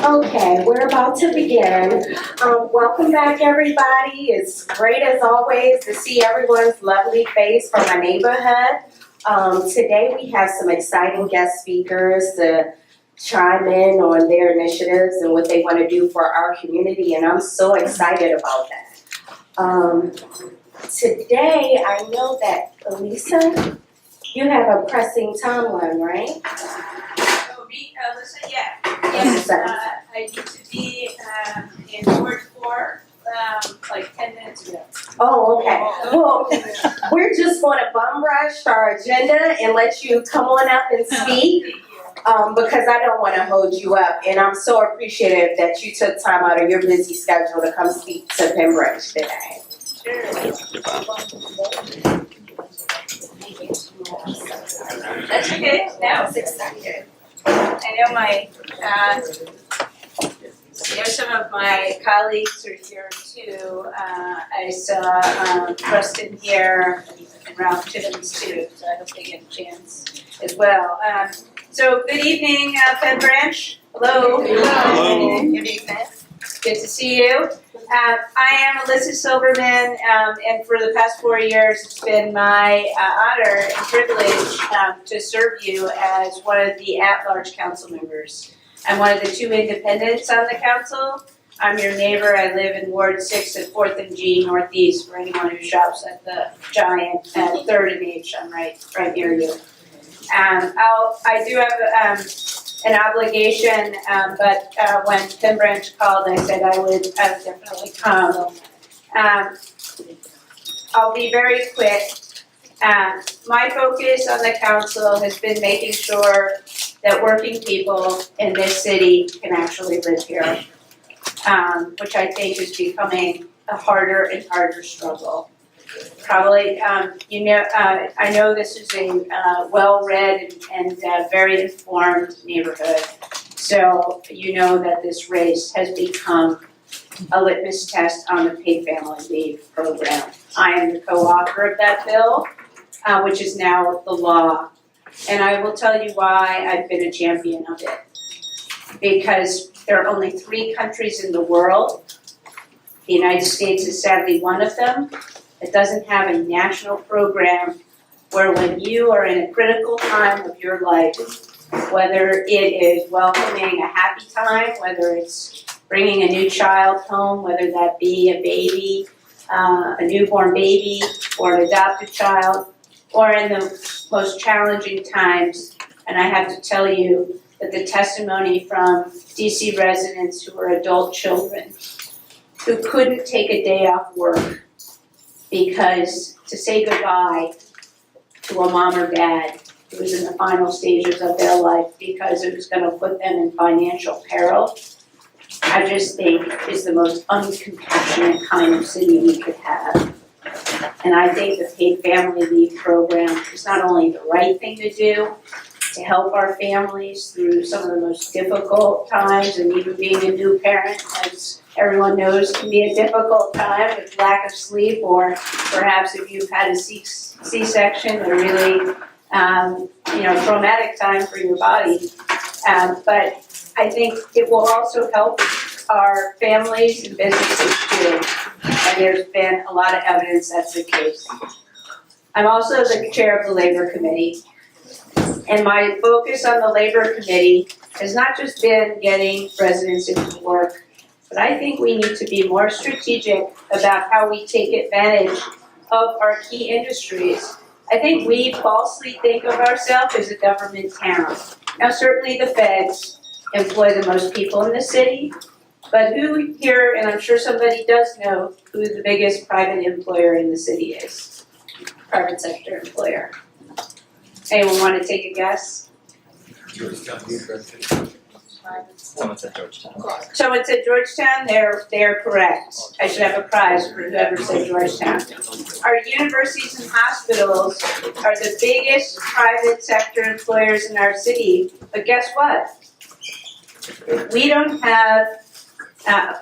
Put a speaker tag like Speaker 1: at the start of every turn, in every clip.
Speaker 1: Okay, we're about to begin. Welcome back, everybody. It's great as always to see everyone's lovely face from my neighborhood. Today we have some exciting guest speakers to chime in on their initiatives and what they want to do for our community, and I'm so excited about that. Today, I know that, Elisa, you have a pressing timeline, right?
Speaker 2: Listen, yeah. Yes, I need to be in Ward 4 like 10 minutes ago.
Speaker 1: Oh, okay. Well, we're just going to bum rush our agenda and let you come on up and speak because I don't want to hold you up. And I'm so appreciative that you took time out of your busy schedule to come speak to Pembroke today.
Speaker 2: Sure. That's okay. No, it's exciting. I know some of my colleagues are here too. I saw Preston here and Ralph Chittens too, so I hope they get a chance as well. So good evening, Penn Branch. Hello.
Speaker 3: Hello.
Speaker 2: Good evening. Good to see you. I am Alyssa Silverman, and for the past 4 years, it's been my honor and privilege to serve you as one of the at-large council members. I'm one of the 2 independents on the council. I'm your neighbor. I live in Ward 6 at 4th and G Northeast for anyone who shops at the Giant at 3rd and H. I'm right near you. I do have an obligation, but when Penn Branch called, I said I would definitely come. I'll be very quick. My focus on the council has been making sure that working people in this city can actually live here, which I think is becoming a harder and harder struggle. Probably, I know this is a well-read and very informed neighborhood. So you know that this race has become a litmus test on the paid family leave program. I am the co-author of that bill, which is now the law. And I will tell you why I've been a champion of it. Because there are only 3 countries in the world. The United States is sadly one of them. It doesn't have a national program where when you are in a critical time of your life, whether it is welcoming a happy time, whether it's bringing a new child home, whether that be a baby, a newborn baby, or an adopted child, or in the most challenging times, and I have to tell you that the testimony from DC residents who are adult children who couldn't take a day off work because to say goodbye to a mom or dad who was in the final stages of their life because it was going to put them in financial peril, I just think is the most uncompassionate kind of city we could have. And I think the paid family leave program is not only the right thing to do to help our families through some of the most difficult times, and even being a new parent, as everyone knows, can be a difficult time with lack of sleep, or perhaps if you've had a C-section, a really traumatic time for your body. But I think it will also help our families and businesses too. And there's been a lot of evidence that's the case. I'm also the chair of the Labor Committee. And my focus on the Labor Committee has not just been getting residents into work, but I think we need to be more strategic about how we take advantage of our key industries. I think we falsely think of ourselves as a government town. Now, certainly the feds employ the most people in the city, but who here, and I'm sure somebody does know who the biggest private employer in the city is, private sector employer. Anyone want to take a guess?
Speaker 3: Someone said Georgetown.
Speaker 2: So it's at Georgetown, they're correct. I should have a prize for whoever said Georgetown. Our universities and hospitals are the biggest private sector employers in our city, but guess what? We don't have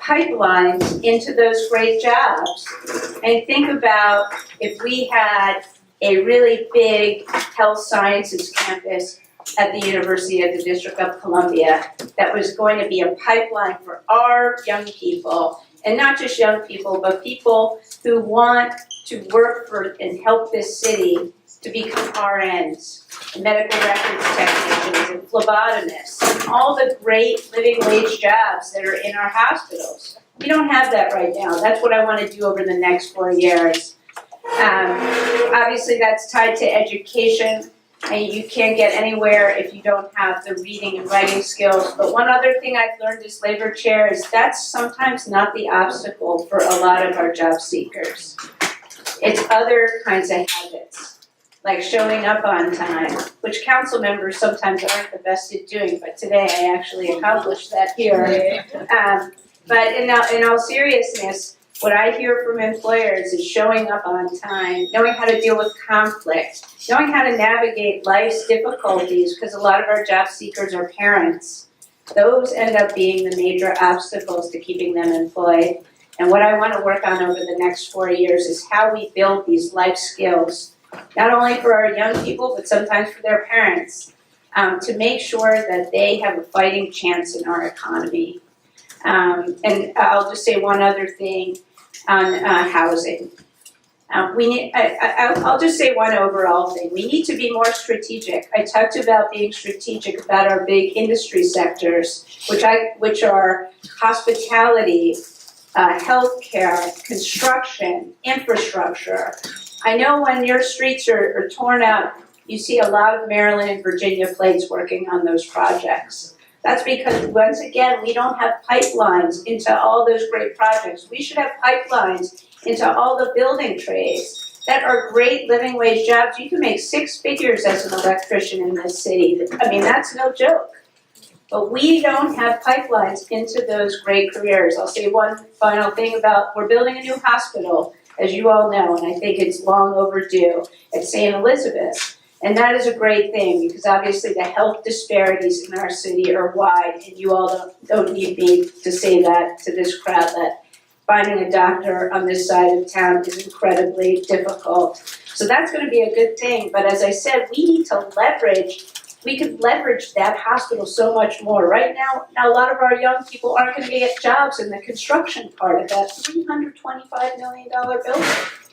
Speaker 2: pipelines into those great jobs. And think about if we had a really big health sciences campus at the University of the District of Columbia that was going to be a pipeline for our young people, and not just young people, but people who want to work for and help this city to become RNs, and medical records technicians, and phlebotomists, and all the great living wage jobs that are in our hospitals. We don't have that right now. That's what I want to do over the next 4 years. Obviously, that's tied to education, and you can't get anywhere if you don't have the reading and writing skills. But one other thing I've learned as labor chair is that's sometimes not the obstacle for a lot of our job seekers. It's other kinds of habits, like showing up on time, which council members sometimes aren't the best at doing, but today I actually accomplished that here. But in all seriousness, what I hear from employers is showing up on time, knowing how to deal with conflict, knowing how to navigate life's difficulties, because a lot of our job seekers are parents. Those end up being the major obstacles to keeping them employed. And what I want to work on over the next 4 years is how we build these life skills, not only for our young people, but sometimes for their parents, to make sure that they have a fighting chance in our economy. And I'll just say one other thing on housing. I'll just say one overall thing. We need to be more strategic. I talked about being strategic about our big industry sectors, which are hospitality, healthcare, construction, infrastructure. I know when your streets are torn up, you see a lot of Maryland and Virginia plates working on those projects. That's because, once again, we don't have pipelines into all those great projects. We should have pipelines into all the building trades that are great living wage jobs. You can make 6 figures as an electrician in this city. I mean, that's no joke. But we don't have pipelines into those great careers. I'll say one final thing about, we're building a new hospital, as you all know, and I think it's long overdue, at St. Elizabeth. And that is a great thing, because obviously the health disparities in our city are wide, and you all don't need me to say that to this crowd, that finding a doctor on this side of town is incredibly difficult. So that's going to be a good thing, but as I said, we could leverage that hospital so much more. Right now, a lot of our young people aren't going to get jobs in the construction part of that $325 million building.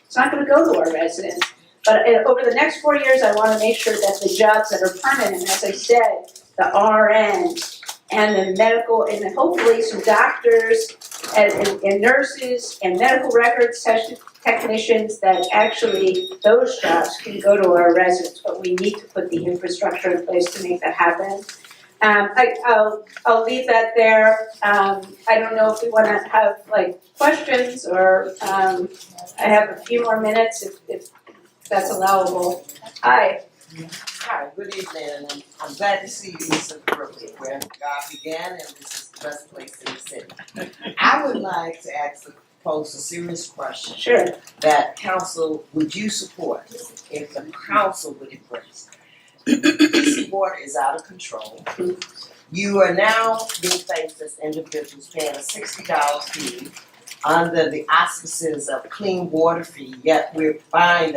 Speaker 2: It's not going to go to our residents. But over the next 4 years, I want to make sure that the jobs that are permanent, as I said, the RNs and the medical, and hopefully some doctors and nurses and medical records technicians, that actually those jobs can go to our residents. But we need to put the infrastructure in place to make that happen. I'll leave that there. I don't know if we want to have questions, or I have a few more minutes if that's allowable. Hi.
Speaker 4: Hi, good evening, and I'm glad to see you, Mr. Brooklyn, where God began, and this is the best place in the city. I would like to pose a serious question.
Speaker 2: Sure.
Speaker 4: That council, would you support, if the council would embrace? This board is out of control. You are now being faced as individuals paying a $60 fee under the auspices of clean water fee, yet we're buying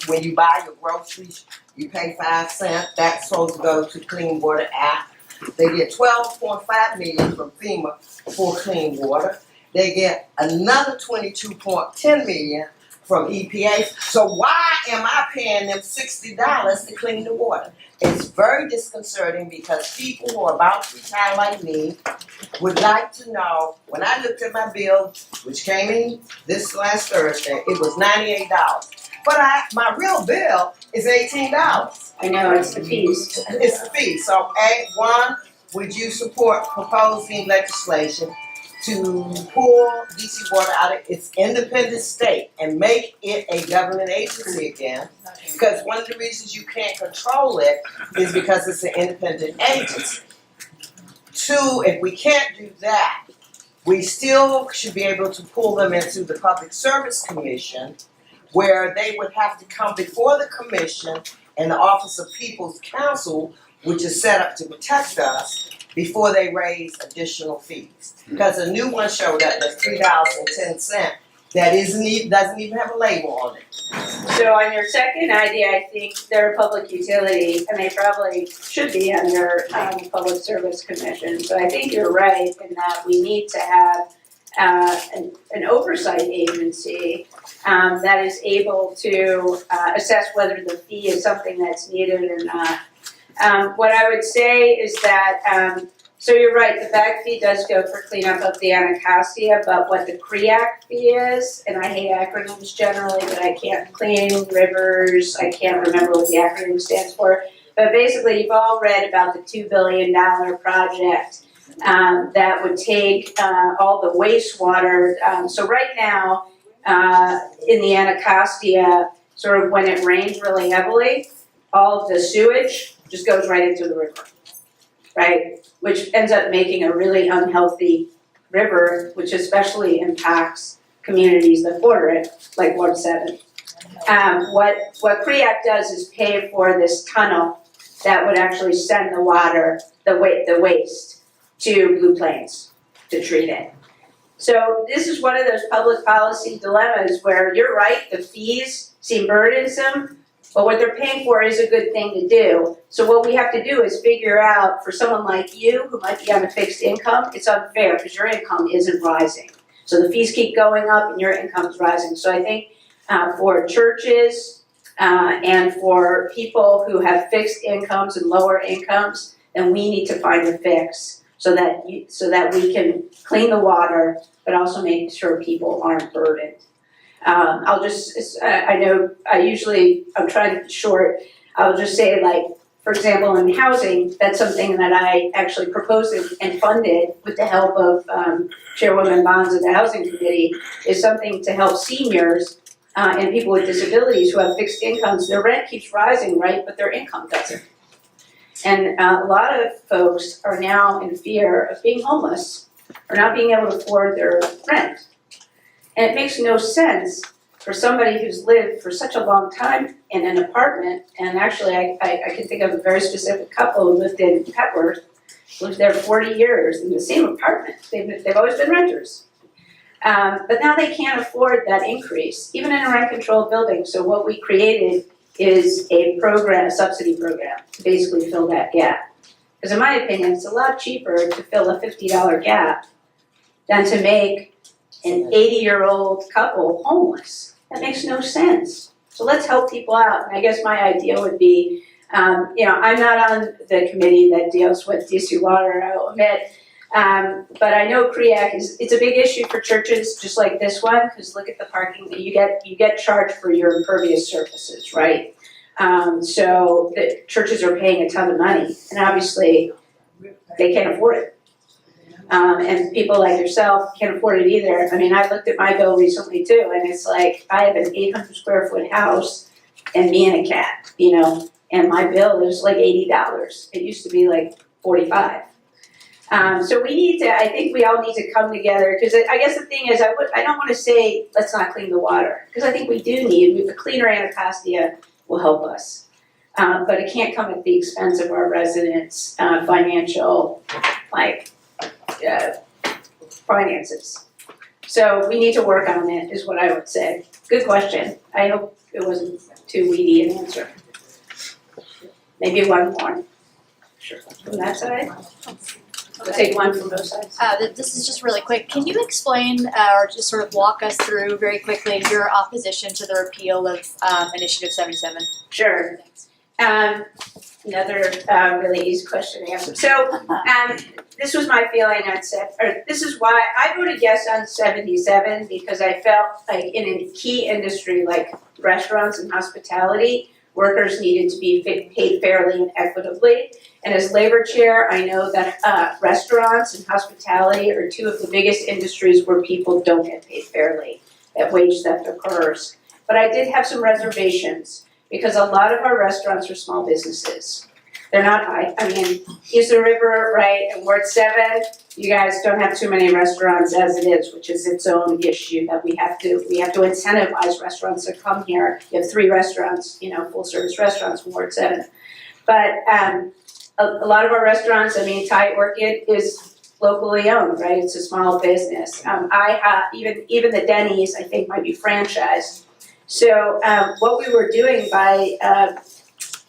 Speaker 4: when you buy your groceries, you pay 5 cents, that's supposed to go to Clean Water Act. They get $12.5 million from FEMA for clean water. They get another $22.10 million from EPA. So why am I paying them $60 to clean the water? It's very disconcerting, because people who are about to retire like me would like to know. When I looked at my bill, which came in this last Thursday, it was $98. But my real bill is $18.
Speaker 2: I know, it's the fees.
Speaker 4: It's the fee. So A1, would you support proposing legislation to pull DC Water out of its independent state and make it a government agency again? Because one of the reasons you can't control it is because it's an independent agency. 2, if we can't do that, we still should be able to pull them into the Public Service Commission, where they would have to come before the commission and the Office of People's Counsel, which is set up to protect us, before they raise additional fees. Because a new one showed up that's $3.10 that doesn't even have a label on it.
Speaker 2: So on your second idea, I think they're a public utility and they probably should be under Public Service Commission. So I think you're right in that we need to have an oversight agency that is able to assess whether the fee is something that's needed or not. What I would say is that, so you're right, the bag fee does go for cleanup of the Anacostia, but what the CREAC fee is, and I hate acronyms generally, but I can't, Clean Rivers, I can't remember what the acronym stands for, but basically you've all read about the $2 billion project that would take all the wastewater. So right now, in the Anacostia, sort of when it rains really heavily, all of the sewage just goes right into the river, right? Which ends up making a really unhealthy river, which especially impacts communities that border it, like Ward 7. What CREAC does is pay for this tunnel that would actually send the water, the waste, to Blue Plains to treat it. So this is one of those public policy dilemmas where you're right, the fees seem burdensome, but what they're paying for is a good thing to do. So what we have to do is figure out, for someone like you who might be on a fixed income, it's unfair because your income isn't rising. So the fees keep going up and your income's rising. So I think for churches and for people who have fixed incomes and lower incomes, then we need to find a fix so that we can clean the water, but also make sure people aren't burdened. I know I'm trying to be short, I'll just say, like, for example, in housing, that's something that I actually proposed and funded with the help of Chairwoman Bonds of the Housing Committee, is something to help seniors and people with disabilities who have fixed incomes. Their rent keeps rising, right, but their income doesn't. And a lot of folks are now in fear of being homeless or not being able to afford their rent. And it makes no sense for somebody who's lived for such a long time in an apartment, and actually I can think of a very specific couple who lived in Petworth, lived there 40 years in the same apartment. They've always been renters. But now they can't afford that increase, even in a rent-controlled building. So what we created is a program, a subsidy program, to basically fill that gap. Because in my opinion, it's a lot cheaper to fill a $50 gap than to make an 80-year-old couple homeless. That makes no sense. So let's help people out. And I guess my idea would be, I'm not on the committee that deals with DC water, I will admit, but I know CREAC it's a big issue for churches just like this one, because look at the parking, you get charged for your impervious surfaces, right? So the churches are paying a ton of money, and obviously they can't afford it. And people like yourself can't afford it either. I mean, I looked at my bill recently too, and it's like, I have an 800 square foot house and me and a cat, and my bill is like $80. It used to be like $45. So I think we all need to come together, because I guess the thing is, I don't want to say, let's not clean the water, because I think we do need, a cleaner Anacostia will help us. But it can't come at the expense of our residents' financial, finances. So we need to work on it, is what I would say. Good question. I hope it wasn't too weedy an answer. Maybe one more. Sure. From that side? We'll take one from both sides.
Speaker 5: This is just really quick. Can you explain or just sort of walk us through very quickly your opposition to the repeal of Initiative 77?
Speaker 2: Sure. Another really easy question to answer. So this was my feeling on this is why I voted yes on 77, because I felt like in a key industry like restaurants and hospitality, workers needed to be paid fairly and equitably. And as labor chair, I know that restaurants and hospitality are two of the biggest industries where people don't get paid fairly, that wage theft occurs. But I did have some reservations, because a lot of our restaurants are small businesses. They're not, East River, right, and Ward 7, you guys don't have too many restaurants as it is, which is its own issue that we have to incentivize restaurants to come here. You have 3 restaurants, full service restaurants in Ward 7. But a lot of our restaurants, Thai Orchid is locally owned, right? It's a small business. Even the Denny's, I think, might be franchised. So what we were doing by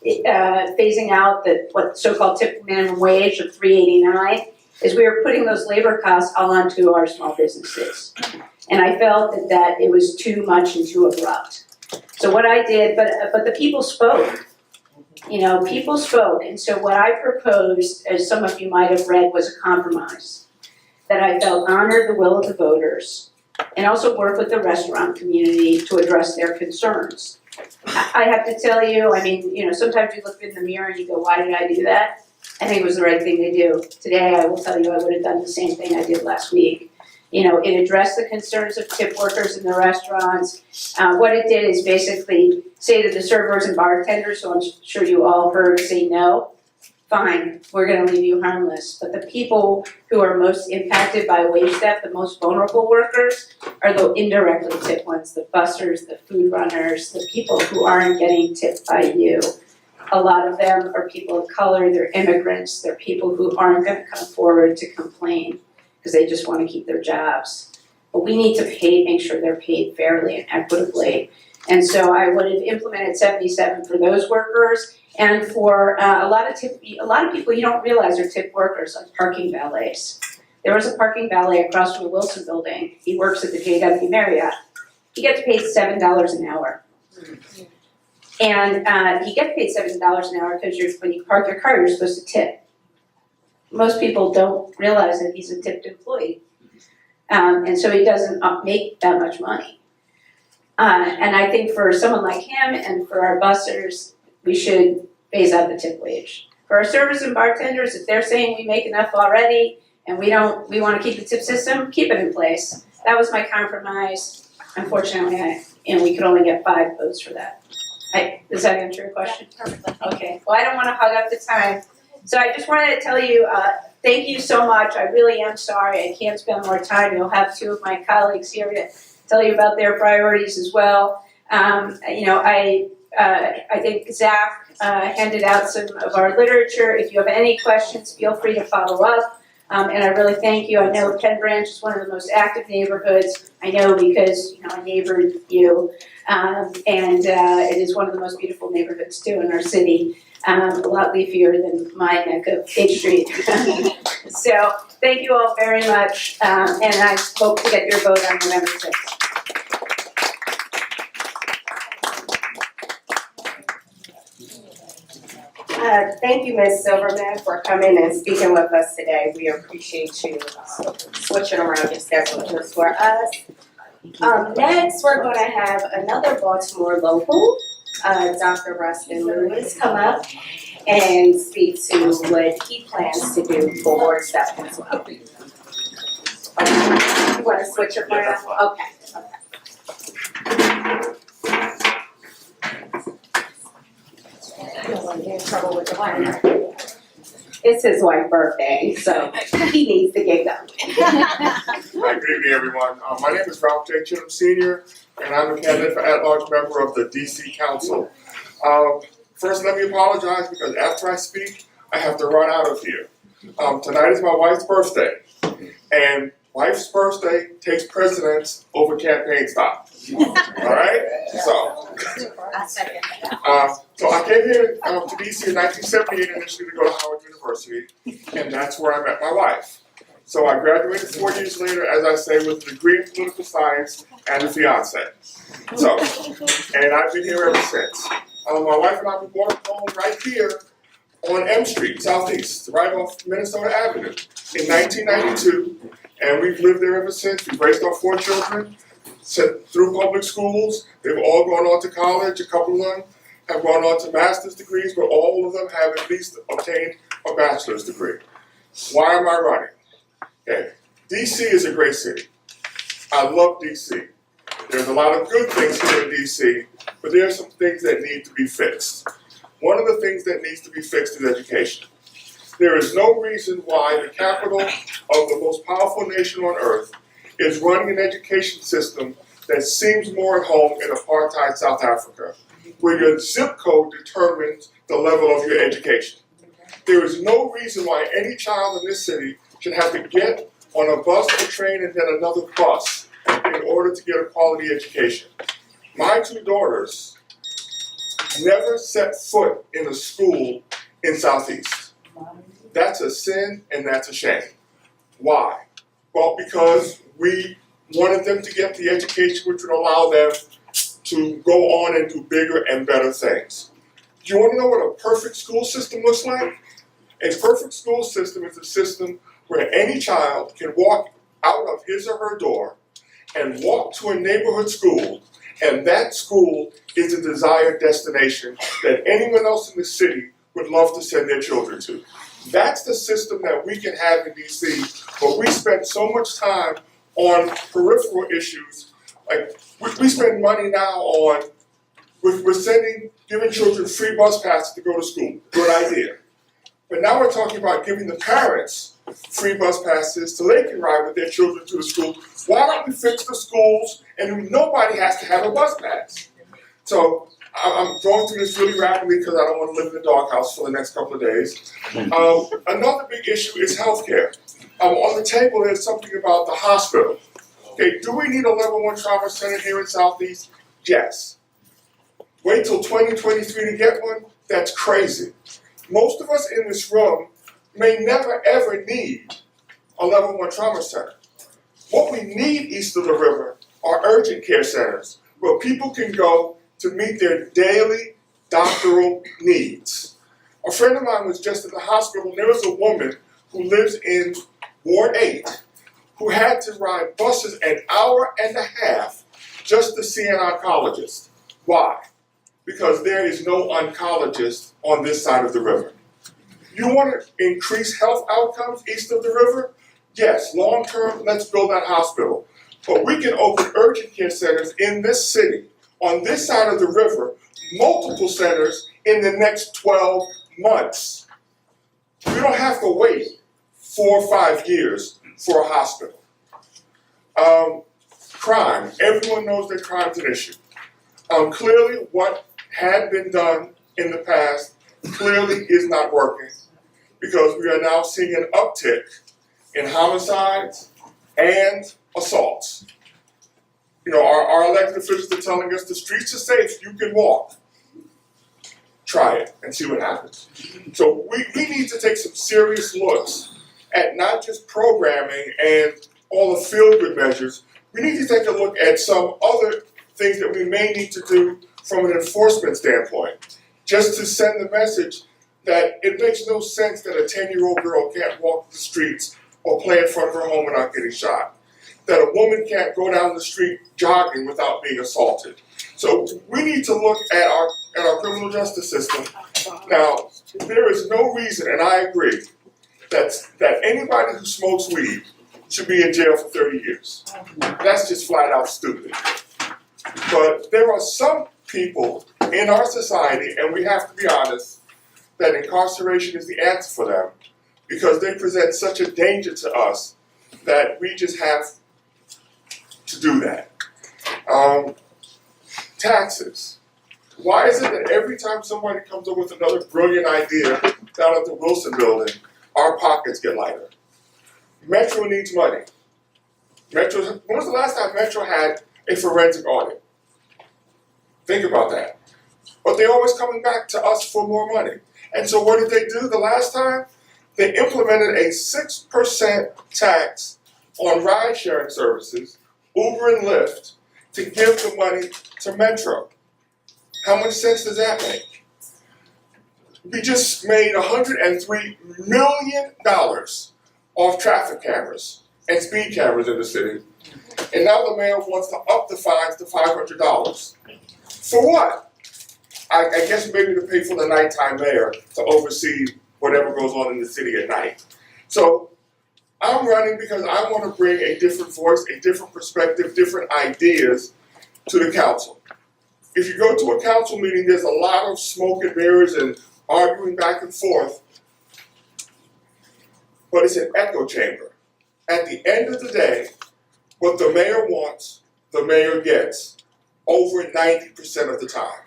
Speaker 2: phasing out what so-called tip minimum wage of $3.89 is we were putting those labor costs all onto our small businesses. And I felt that it was too much and too abrupt. So what I did, but the people spoke. People spoke. And so what I proposed, as some of you might have read, was a compromise that I felt honored the will of the voters and also work with the restaurant community to address their concerns. I have to tell you, sometimes you look in the mirror and you go, why did I do that? I think it was the right thing to do. Today, I will tell you, I would have done the same thing I did last week. It addressed the concerns of tip workers in the restaurants. What it did is basically say to the servers and bartenders, who I'm sure you all heard say no, fine, we're gonna leave you harmless. But the people who are most impacted by wage theft, the most vulnerable workers, are the indirectly tipped ones, the bussers, the food runners, the people who aren't getting tipped by you. A lot of them are people of color, they're immigrants, they're people who aren't gonna come forward to complain because they just wanna keep their jobs. But we need to make sure they're paid fairly and equitably. And so I would have implemented 77 for those workers, and for a lot of people you don't realize are tip workers, like parking valets. There was a parking valet across from the Wilson building. He works at the JW Marriott. He gets paid $7 an hour. And he gets paid $7 an hour because when you park your car, you're supposed to tip. Most people don't realize that he's a tipped employee. And so he doesn't make that much money. And I think for someone like him and for our bussers, we should phase out the tip wage. For our servers and bartenders, if they're saying we make enough already and we want to keep the tip system, keep it in place. That was my compromise. Unfortunately, we could only get 5 votes for that. Does that answer your question?
Speaker 5: Yeah, perfectly.
Speaker 2: Okay, well, I don't want to hog up the time. So I just wanted to tell you, thank you so much. I really am sorry. I can't spend more time. You'll have 2 of my colleagues here to tell you about their priorities as well. I think Zach handed out some of our literature. If you have any questions, feel free to follow up. And I really thank you. I know Penn Branch is one of the most active neighborhoods. I know because I neighbored you. And it is one of the most beautiful neighborhoods too in our city. A lot leafier than my neck of H Street. So thank you all very much. And I hope to get your vote on November 6th.
Speaker 1: Thank you, Ms. Silverman, for coming and speaking with us today. We appreciate you switching around your schedule just for us. Next, we're going to have another Baltimore local, Dr. Rustin Lewis, come up and speak to what he plans to do for Ward 7 as well. Okay. You want to switch your plan? Okay. It's his wife's birthday, so he needs to get going.
Speaker 6: Hi, good evening, everyone. My name is Ralph J. Chittum Sr., and I'm a candidate for at-large member of the DC Council. First, let me apologize because after I speak, I have to run out of here. Tonight is my wife's birthday, and wife's birthday takes precedence over campaign stop. All right? So I came here to DC in 1978 initially to go to Howard University, and that's where I met my wife. So I graduated 4 years later, as I say, with a degree in political science and a fiance. And I've been here ever since. My wife and I were born home right here on M Street, Southeast, right off Minnesota Avenue in 1992, and we've lived there ever since. We've raised our 4 children through public schools. They've all gone on to college. A couple of them have gone on to master's degrees, but all of them have at least obtained a bachelor's degree. Why am I running? Okay, DC is a great city. I love DC. There's a lot of good things here in DC, but there are some things that need to be fixed. One of the things that needs to be fixed is education. There is no reason why the capital of the most powerful nation on earth is running an education system that seems more at home in apartheid South Africa, where your zip code determines the level of your education. There is no reason why any child in this city should have to get on a bus, a train, and then another bus in order to get a quality education. My two daughters never set foot in a school in Southeast. That's a sin and that's a shame. Why? Well, because we wanted them to get the education which would allow them to go on and do bigger and better things. Do you want to know what a perfect school system looks like? A perfect school system is a system where any child can walk out of his or her door and walk to a neighborhood school, and that school is a desired destination that anyone else in the city would love to send their children to. That's the system that we can have in DC, but we spend so much time on peripheral issues. Like, we spend money now on, we're giving children free bus passes to go to school. Good idea. But now we're talking about giving the parents free bus passes so they can ride with their children to the school. Why don't we fix the schools and nobody has to have a bus pass? So I'm going through this really rapidly because I don't want to live in the doghouse for the next couple of days. Another big issue is healthcare. On the table there's something about the hospital. Okay, do we need a level 1 trauma center here in Southeast? Yes. Wait till 2023 to get one? That's crazy. Most of us in this room may never ever need a level 1 trauma center. What we need east of the river are urgent care centers where people can go to meet their daily doctoral needs. A friend of mine was just in the hospital, and there was a woman who lives in Ward 8 who had to ride buses an hour and a half just to see an oncologist. Why? Because there is no oncologist on this side of the river. You want to increase health outcomes east of the river? Yes, long term, let's build that hospital. But we can open urgent care centers in this city, on this side of the river, multiple centers in the next 12 months. We don't have to wait 4 or 5 years for a hospital. Crime. Everyone knows that crime's an issue. Clearly, what had been done in the past clearly is not working because we are now seeing an uptick in homicides and assaults. You know, our elected officials are telling us the streets are safe, you can walk. Try it and see what happens. So we need to take some serious looks at not just programming and all the feel-good measures. We need to take a look at some other things that we may need to do from an enforcement standpoint, just to send the message that it makes no sense that a 10-year-old girl can't walk the streets or play in front of her home without getting shot, that a woman can't go down the street jogging without being assaulted. So we need to look at our criminal justice system. Now, there is no reason, and I agree, that anybody who smokes weed should be in jail for 30 years. That's just flat out stupid. But there are some people in our society, and we have to be honest, that incarceration is the answer for them because they present such a danger to us that we just have to do that. Taxes. Why is it that every time somebody comes up with another brilliant idea down at the Wilson building, our pockets get lighter? Metro needs money. When was the last time Metro had a forensic audit? Think about that. But they're always coming back to us for more money. And so what did they do the last time? They implemented a 6% tax on ride-sharing services, Uber and Lyft, to give the money to Metro. How much sense does that make? We just made $103 million off traffic cameras and speed cameras in the city. And now the mayor wants to up the fines to $500. For what? I guess maybe to pay for the nighttime mayor to oversee whatever goes on in the city at night. So I'm running because I want to bring a different voice, a different perspective, different ideas to the council. If you go to a council meeting, there's a lot of smoke and mirrors and arguing back and forth, but it's an echo chamber. At the end of the day, what the mayor wants, the mayor gets over 90% of the time.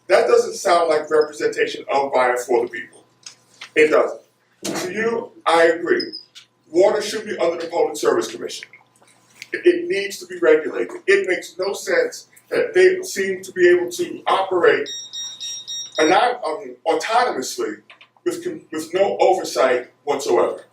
Speaker 6: That doesn't sound like representation of, by, and for the people. It doesn't. To you, I agree. Water should be under the Public Service Commission. It needs to be regulated. It makes no sense that they seem to be able to operate autonomously with no oversight whatsoever.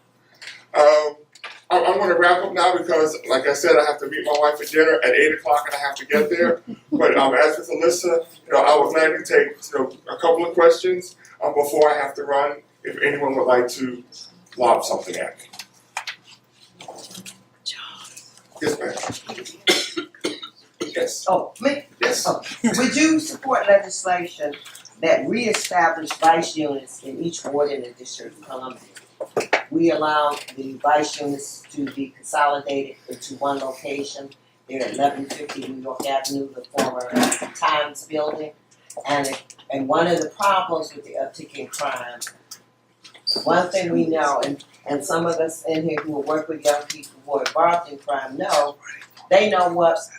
Speaker 6: I'm going to wrap up now because, like I said, I have to meet my wife for dinner at 8 o'clock and I have to get there. But as with Alyssa, I would gladly take a couple of questions before I have to run. If anyone would like to lob something at me. Yes, ma'am. Yes.
Speaker 4: Oh, me?
Speaker 6: Yes.
Speaker 4: Oh. Would you support legislation that reestablish vice units in each ward in the District of Columbia? We allow the vice units to be consolidated into one location. They're at 1150 New York Avenue, the former Times building. And one of the problems with the uptick in crime, one thing we know, and some of us in here who work with young people who are involved in crime know, they know what's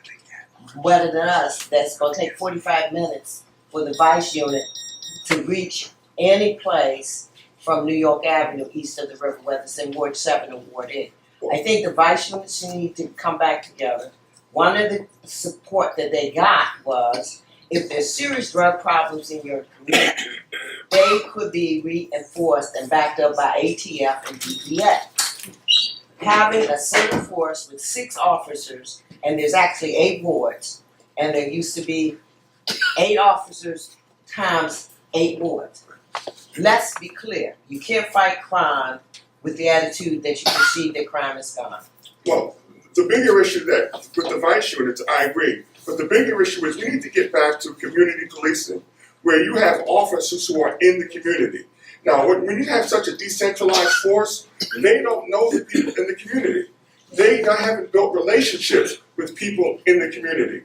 Speaker 4: better than us, that's gonna take 45 minutes for the vice unit to reach any place from New York Avenue east of the river, whether it's in Ward 7 or Ward 8. I think the vice units need to come back together. One of the support that they got was, if there's serious drug problems in your community, they could be reinforced and backed up by ATF and DEA. Having a single force with 6 officers, and there's actually 8 wards, and there used to be 8 officers times 8 wards. Let's be clear, you can't fight crime with the attitude that you perceive that crime is gone.
Speaker 6: Well, the bigger issue that with the vice units, I agree. But the bigger issue is we need to get back to community policing, where you have officers who are in the community. Now, when you have such a decentralized force, they don't know the people in the community. They haven't built relationships with people in the community.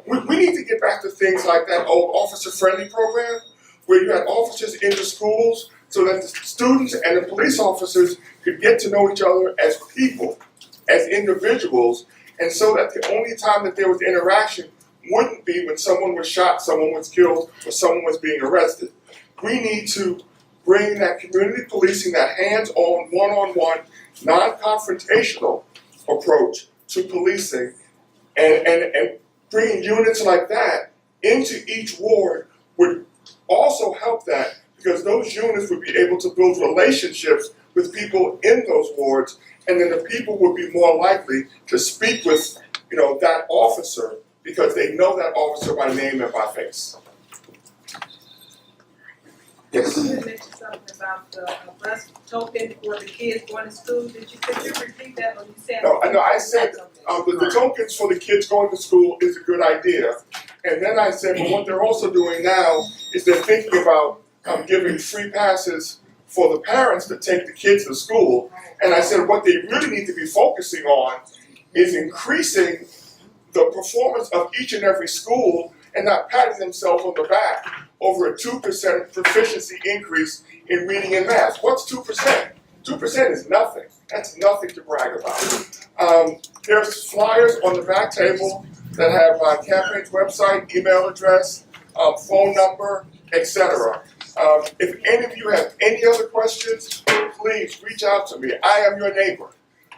Speaker 6: We need to get back to things like that old officer-friendly program, where you had officers in the schools so that the students and the police officers could get to know each other as people, as individuals, and so that the only time that there was interaction wouldn't be when someone was shot, someone was killed, or someone was being arrested. We need to bring that community policing, that hands-on, one-on-one, non-confrontational approach to policing, and bringing units like that into each ward would also help that, because those units would be able to build relationships with people in those wards, and then the people would be more likely to speak with, that officer, because they know that officer by name and by face. Yes.
Speaker 7: You mentioned something about the bus token for the kids going to school. Could you repeat that, or you said?
Speaker 6: No, I said the tokens for the kids going to school is a good idea, and then I said, but what they're also doing now is they're thinking about giving free passes for the parents to take the kids to school. And I said what they really need to be focusing on is increasing the performance of each and every school and not patting themselves on the back over a 2% proficiency increase in reading and math. What's 2%? 2% is nothing. That's nothing to brag about. There's flyers on the back table that have campaign's website, email address, phone number, etc. If any of you have any other questions, please reach out to me. I am your neighbor.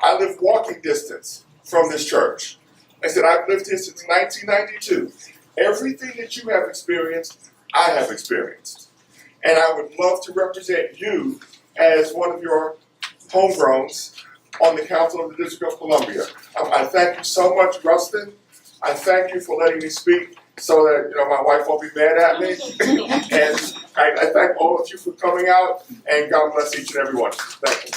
Speaker 6: I live walking distance from this church. I said I've lived here since 1992. Everything that you have experienced, I have experienced. And I would love to represent you as one of your homegrowns on the Council of the District of Columbia. I thank you so much, Rustin. I thank you for letting me speak so that my wife won't be mad at me. And I thank all of you for coming out, and God bless each and every one. Thank you.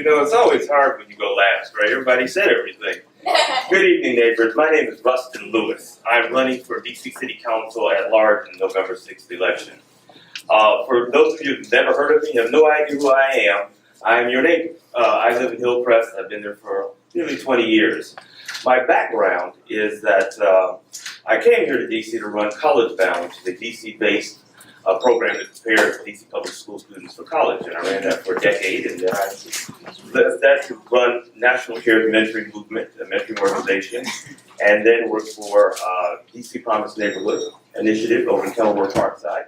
Speaker 8: It's always hard when you go last, right? Everybody said everything. Good evening, neighbors. My name is Rustin Lewis. I'm running for DC City Council at large in November 6th election. For those of you who've never heard of me, have no idea who I am your neighbor. I live in Hillcrest. I've been there for nearly 20 years. My background is that I came here to DC to run College Bound, the DC-based program that prepares DC public school students for college, and I ran that for a decade, and then I left that to run National Care's mentoring movement, a mentoring organization, and then worked for DC Promise Neighborhood, initiative over in Kenilworth Parkside.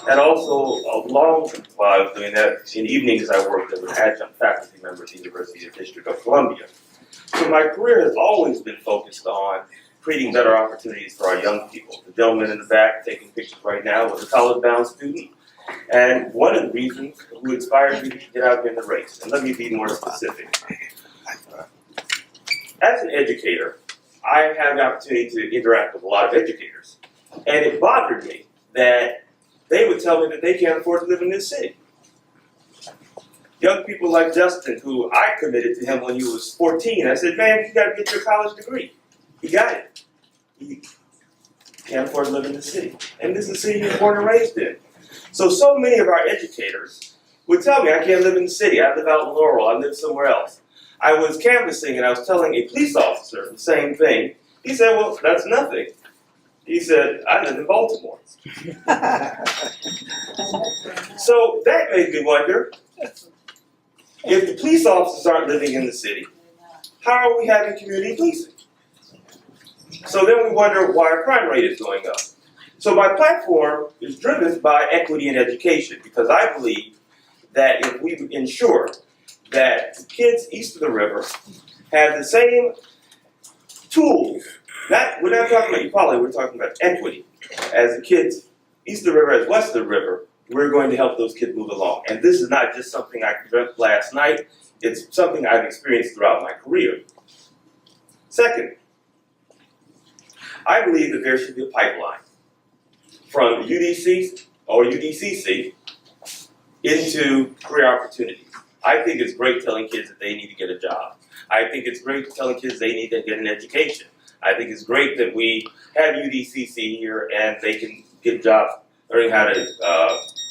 Speaker 8: And also, while I was doing that, in evenings I worked as an adjunct faculty member at the University of District of Columbia. So my career has always been focused on creating better opportunities for our young people. The gentleman in the back taking pictures right now was a college-bound student, and one of the reasons who inspired me to get out here in the race. And let me be more specific. As an educator, I have the opportunity to interact with a lot of educators, and it bothered me that they would tell me that they can't afford to live in this city. Young people like Justin, who I committed to him when he was 14, I said, man, you gotta get your college degree. He got it. He can't afford to live in the city. And this is the city he was born and raised in. So many of our educators would tell me I can't live in the city. I live out in Laurel. I live somewhere else. I was canvassing and I was telling a police officer the same thing. He said, well, that's nothing. He said, I live in Baltimore. So that made me wonder, if the police officers aren't living in the city, how are we having community policing? So then we wonder why our crime rate is going up. So my platform is driven by equity in education, because I believe that if we ensure that the kids east of the river have the same tools, we're not talking about equality, we're talking about equity. As the kids east of the river as west of the river, we're going to help those kids move along. And this is not just something I dreamt last night, it's something I've experienced throughout my career. Second, I believe that there should be a pipeline from UDC or UDCC into career opportunities. I think it's great telling kids that they need to get a job. I think it's great telling kids they need to get an education. I think it's great that we have UDCC here and they can get jobs learning how to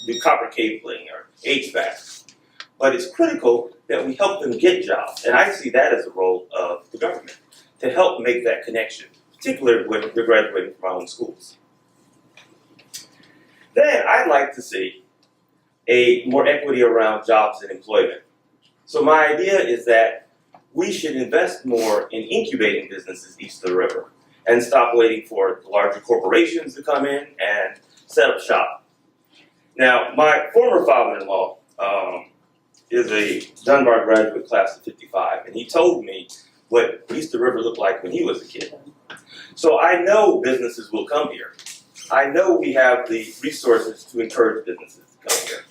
Speaker 8: do copper cabling or HVAC. But it's critical that we help them get jobs. And I see that as a role of the government, to help make that connection, particularly when they're graduating from our own schools. Then I'd like to see a more equity around jobs and employment. So my idea is that we should invest more in incubating businesses east of the river and stop waiting for the larger corporations to come in and set up shop. Now, my former father-in-law is a Dunbar graduate class of 55, and he told me what east of the river looked like when he was a kid. So I know businesses will come here. I know we have the resources to encourage businesses to come here.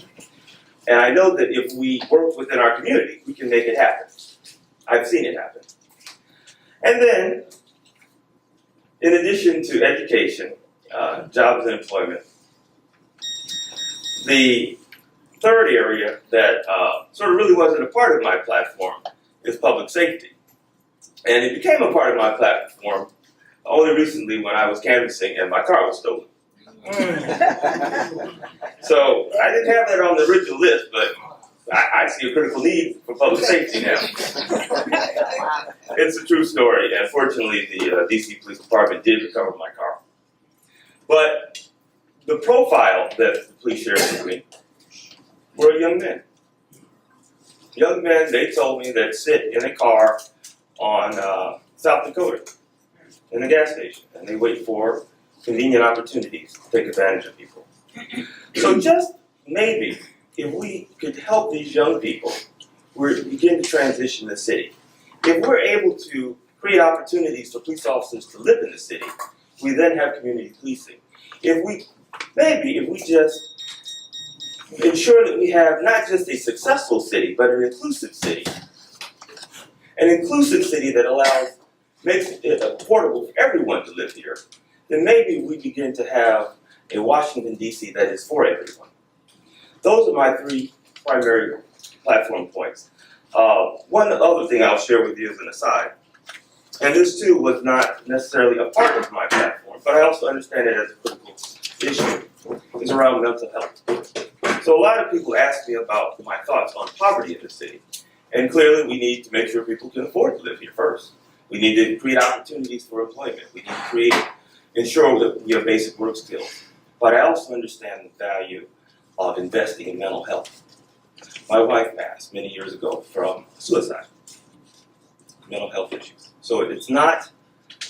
Speaker 8: And I know that if we work within our community, we can make it happen. I've seen it happen. And then, in addition to education, jobs and employment, the third area that sort of really wasn't a part of my platform is public safety. And it became a part of my platform only recently when I was canvassing and my car was stolen. So I didn't have that on the original list, but I see a critical need for public safety now. It's a true story, and fortunately the DC Police Department did recover my car. But the profile that the police shared with me were young men. Young men, they told me, that sit in a car on South Dakota in a gas station, and they wait for convenient opportunities to take advantage of people. So just maybe, if we could help these young people who begin to transition the city, if we're able to create opportunities for police officers to live in the city, we then have community policing. If we just ensure that we have not just a successful city, but an inclusive city. An inclusive city that makes it affordable for everyone to live here, then maybe we begin to have a Washington, D.C. that is for everyone. Those are my three primary platform points. One other thing I'll share with you as an aside, and this too was not necessarily a part of my platform, but I also understand it as a critical issue, is around mental health. So a lot of people ask me about my thoughts on poverty in the city, and clearly we need to make sure people can afford to live here first. We need to create opportunities for employment. We need to ensure that we have basic work skills. But I also understand the value of investing in mental health. My wife passed many years ago from suicide, mental health issues. So it's not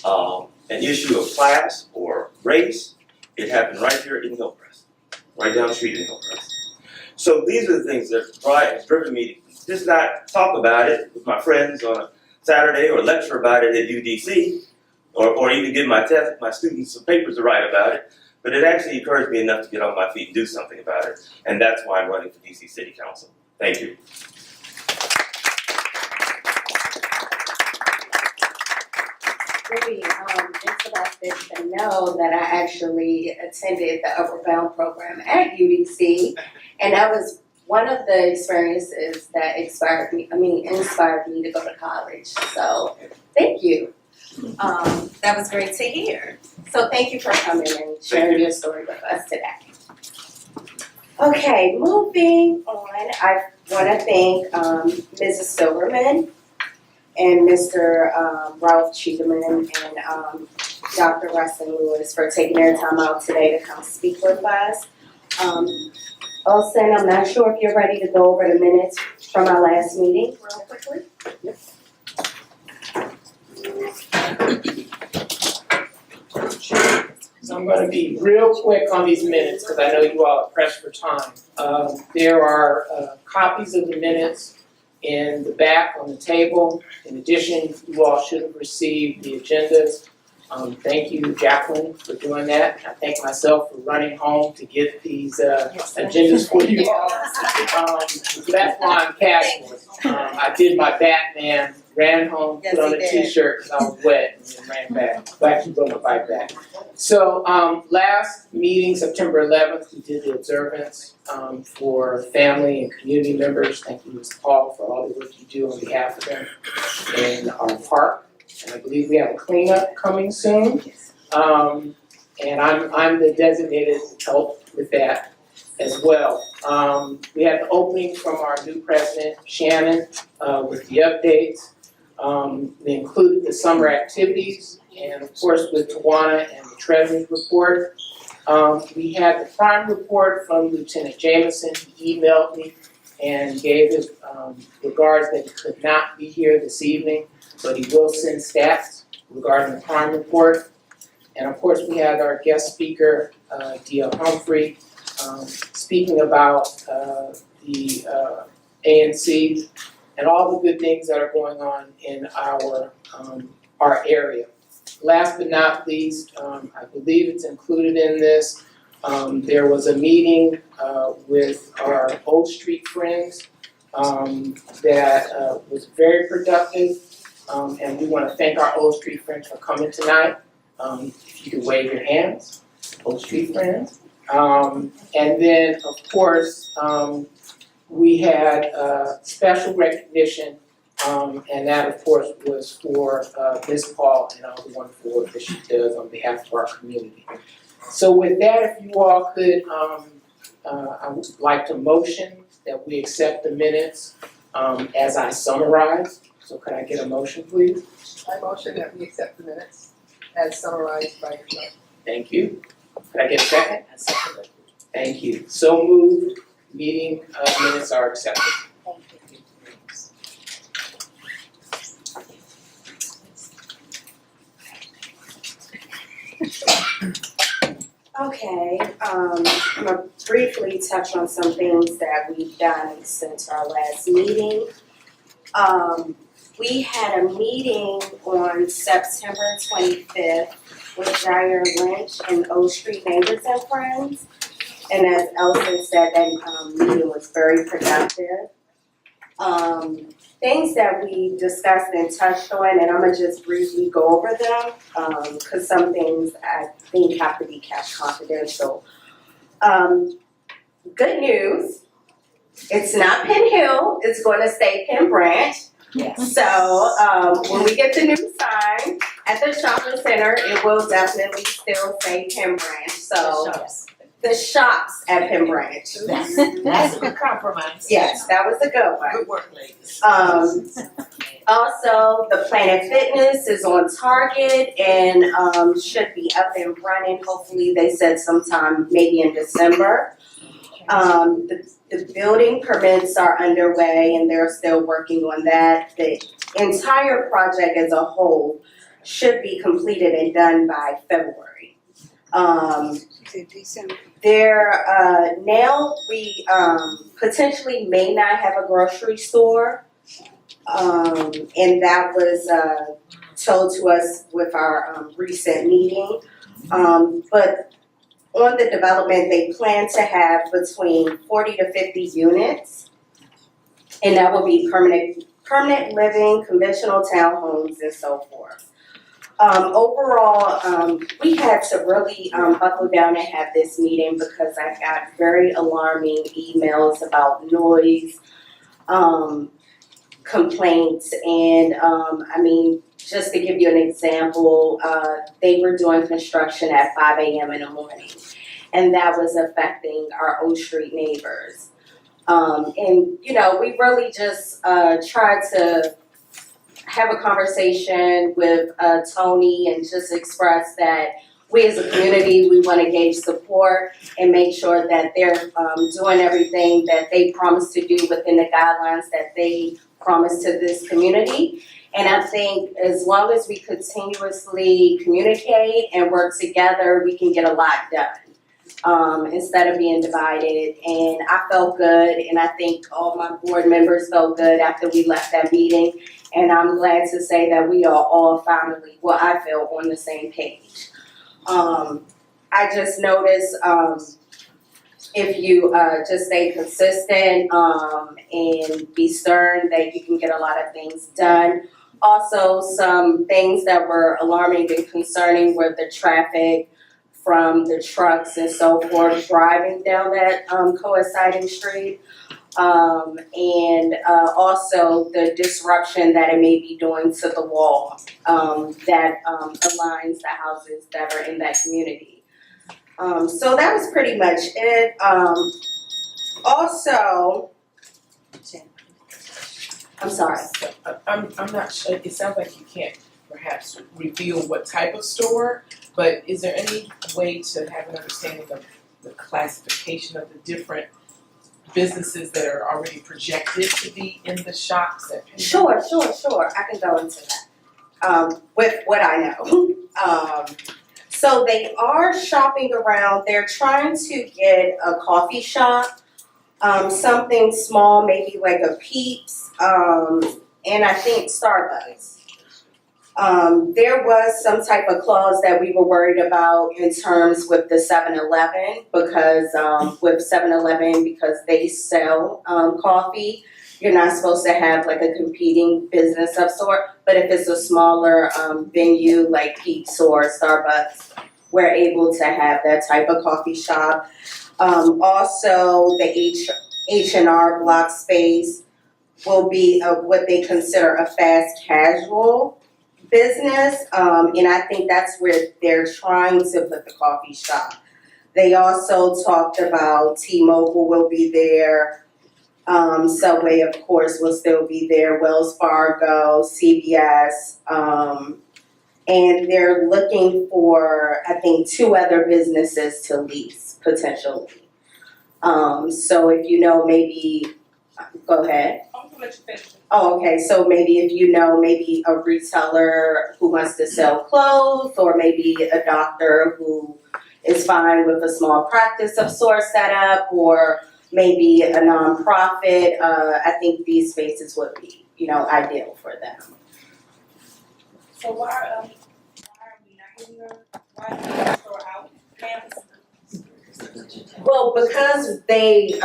Speaker 8: an issue of class or race, It happened right here in Hillcrest, right down the street in Hillcrest. So these are the things that has driven me to just not talk about it with my friends on a Saturday or lecture about it at UDC, or even give my students some papers to write about it. But it actually encouraged me enough to get on my feet and do something about it. And that's why I'm running for DC City Council. Thank you.
Speaker 1: Really, interested to know that I actually attended the Upward Bound program at UDC, and that was one of the experiences that inspired me to go to college. So, thank you. That was great to hear. So, thank you for coming and sharing your story with us today. Okay, moving on, I want to thank Mrs. Silverman and Mr. Ralph Cheatherman and Dr. Rustin Lewis for taking their time out today to come speak with us. Olsen, I'm not sure if you're ready to go over the minutes from our last meeting real quickly.
Speaker 9: So I'm going to be real quick on these minutes because I know you all are pressed for time. There are copies of the minutes in the back on the table. In addition, you all should have received the agendas. Thank you, Jacqueline, for doing that. I thank myself for running home to get these agendas for you all. So that's why I'm casual. I did my Batman, ran home, put on a t-shirt because I was wet, and then ran back. Actually rode my bike back. So last meeting, September 11th, we did the observance for family and community members. Thank you, Mr. Paul, for all the work you do on behalf of them in our park. And I believe we have a cleanup coming soon. And I'm the designated to help with that as well. We had the opening from our new president, Shannon, with the updates. They included the summer activities, and of course with Tawana and the Treasurer's report. We had the crime report from Lieutenant Jameson. He emailed me and gave his regards that he could not be here this evening, but he will send stats regarding the crime report. And of course, we had our guest speaker, Dia Humphrey, speaking about the ANC and all the good things that are going on in our area. Last but not least, I believe it's included in this, there was a meeting with our Old Street friends that was very productive. And we want to thank our Old Street friends for coming tonight. If you could wave your hands, Old Street friends. And then, of course, we had special recognition, and that, of course, was for Ms. Paul and all the wonderful work that she does on behalf of our community. So with that, if you all could, I would like to motion that we accept the minutes as I summarized. So could I get a motion, please?
Speaker 10: I motion that we accept the minutes as summarized by yourself.
Speaker 9: Thank you. Could I get a second? I second it. Thank you. So moved. Meeting minutes are accepted.
Speaker 1: Okay, I'm gonna briefly touch on some things that we've done since our last meeting. We had a meeting on September 25th with Jair Lynch and O Street Neighbors and Friends. And as Elson said, that meeting was very productive. Things that we discussed and touched on, and I'm gonna just briefly go over them, because some things I think have to be kept confidential. Good news, it's not Penn Hill, it's gonna stay Penn Branch.
Speaker 5: Yes.
Speaker 1: So, when we get the new sign at the shopping center, it will definitely still say Penn Branch, so. The shops at Penn Branch.
Speaker 4: That's a good compromise.
Speaker 1: Yes, that was a good one.
Speaker 4: Good work, ladies.
Speaker 1: Also, the Planet Fitness is on target and should be up and running. Hopefully, they said sometime maybe in December. The building permits are underway and they're still working on that. The entire project as a whole should be completed and done by February. Now we potentially may not have a grocery store. And that was told to us with our recent meeting. But on the development, they plan to have between 40 to 50 units. And that will be permanent living, conventional townhomes, and so forth. Overall, we had to really buckle down and have this meeting because I got very alarming emails about noise, complaints, and I mean, just to give you an example, they were doing construction at 5 a.m. in the morning, and that was affecting our O Street neighbors. And you know, we really just tried to have a conversation with Tony and just express that we as a community, we want to gauge support and make sure that they're doing everything that they promised to do within the guidelines that they promised to this community. And I think as long as we continuously communicate and work together, we can get a lot done instead of being divided. And I felt good, and I think all my board members felt good after we left that meeting. And I'm glad to say that we are all finally, well, I feel on the same page. I just noticed if you just stay consistent and be stern, that you can get a lot of things done. Also, some things that were alarming and concerning were the traffic from the trucks and so forth driving down that coinciding street. And also the disruption that it may be doing to the wall that aligns the houses that are in that community. So that was pretty much it. Also, I'm sorry.
Speaker 9: I'm not sure, it sounds like you can't perhaps reveal what type of store, but is there any way to have an understanding of the classification of the different businesses that are already projected to be in the shops at Penn?
Speaker 1: Sure. I can go into that with what I know. So they are shopping around. They're trying to get a coffee shop, something small, maybe like a Peeps, and I think Starbucks. There was some type of clause that we were worried about in terms with the 7-Eleven because with 7-Eleven, because they sell coffee, you're not supposed to have like a competing business of sort. But if it's a smaller venue like Peeps or Starbucks, we're able to have that type of coffee shop. Also, the H&R block space will be what they consider a fast casual business, and I think that's where they're trying to put the coffee shop. They also talked about T-Mobile will be there, Subway of course will still be there, Wells Fargo, CVS, and they're looking for, I think, 2 other businesses to lease potentially. So if you know, maybe, go ahead.
Speaker 7: I'm gonna let you finish.
Speaker 1: Oh, okay, so maybe if you know, maybe a retailer who wants to sell clothes, or maybe a doctor who is fine with a small practice of sorts set up, or maybe a nonprofit, I think these spaces would be, ideal for them.
Speaker 7: So why are we not getting why store out campus?
Speaker 1: Well, because they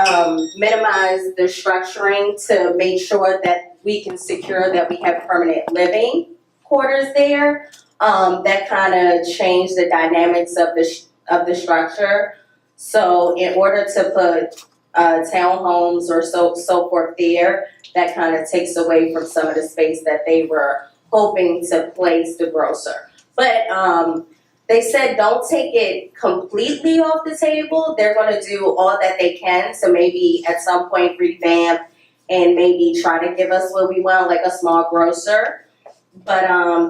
Speaker 1: minimize the structuring to make sure that we can secure that we have permanent living quarters there, that kind of changed the dynamics of the structure. So in order to put townhomes or so forth there, that kind of takes away from some of the space that they were hoping to place the grocer. But they said don't take it completely off the table. They're going to do all that they can to maybe at some point revamp and maybe try to give us what we want, like a small grocer. But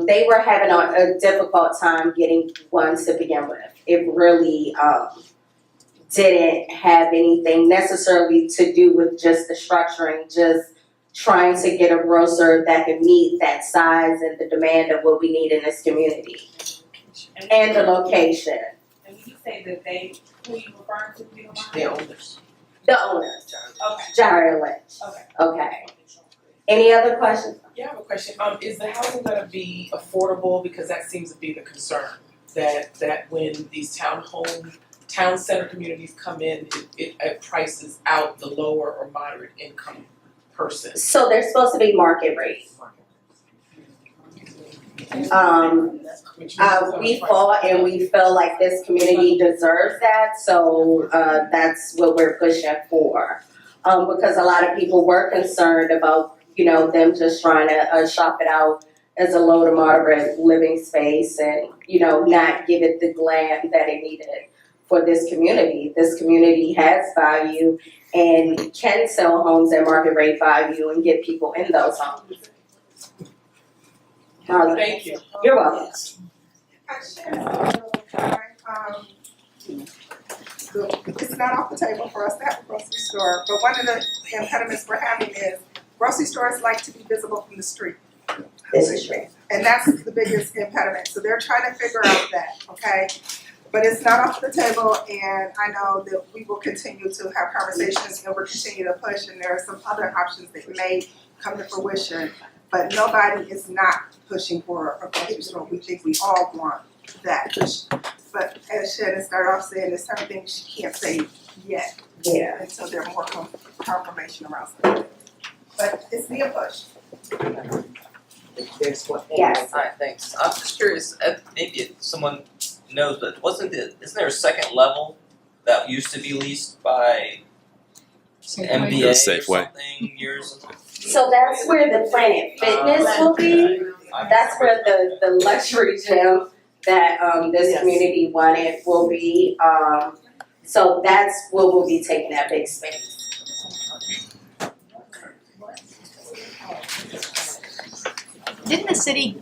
Speaker 1: they were having a difficult time getting one to begin with. It really didn't have anything necessarily to do with just the structuring, just trying to get a grocer that can meet that size and the demand of what we need in this community. And the location.
Speaker 7: And when say that they, who you referring to, you know?
Speaker 4: The owners.
Speaker 1: The owners,
Speaker 7: Okay,
Speaker 1: Jara Lynch.
Speaker 7: okay.
Speaker 1: Okay. Any other questions?
Speaker 10: Yeah, I have a question. Is the housing gonna be affordable? Because that seems to be the concern. That when these town center communities come in, it prices out the lower or moderate income person.
Speaker 1: So they're supposed to be market rate. We fought and we feel like this community deserves that, so that's what we're pushing for. Because a lot of people were concerned about, them just trying to shop it out as a low to moderate living space and, not give it the glam that it needed for this community. This community has value and can sell homes at market rate value and get people in those homes.
Speaker 10: Thank you.
Speaker 1: You're welcome.
Speaker 11: It's not off the table for us to have a grocery store, but one of the impediments we're having is grocery stores like to be visible from the street.
Speaker 1: This is true.
Speaker 11: And that's the biggest impediment, so they're trying to figure out that, okay? But it's not off the table, and I know that we will continue to have conversations and we'll continue to push, and there are some other options that may come to fruition, but nobody is not pushing for a grocery store. We think we all want that. But as Shannon started off saying, there's certain things she can't say yet.
Speaker 1: Yeah.
Speaker 11: Until there's more confirmation around something. But it's being pushed.
Speaker 4: There's one.
Speaker 1: Yes.
Speaker 3: Hi, thanks. I'm just curious, maybe if someone knows, but isn't there a second level that used to be leased by MBA or something years ago?
Speaker 1: So that's where the Planet Fitness will be. That's where the luxury gym that this community wanted will be. So that's what will be taking that big space.
Speaker 5: Didn't the city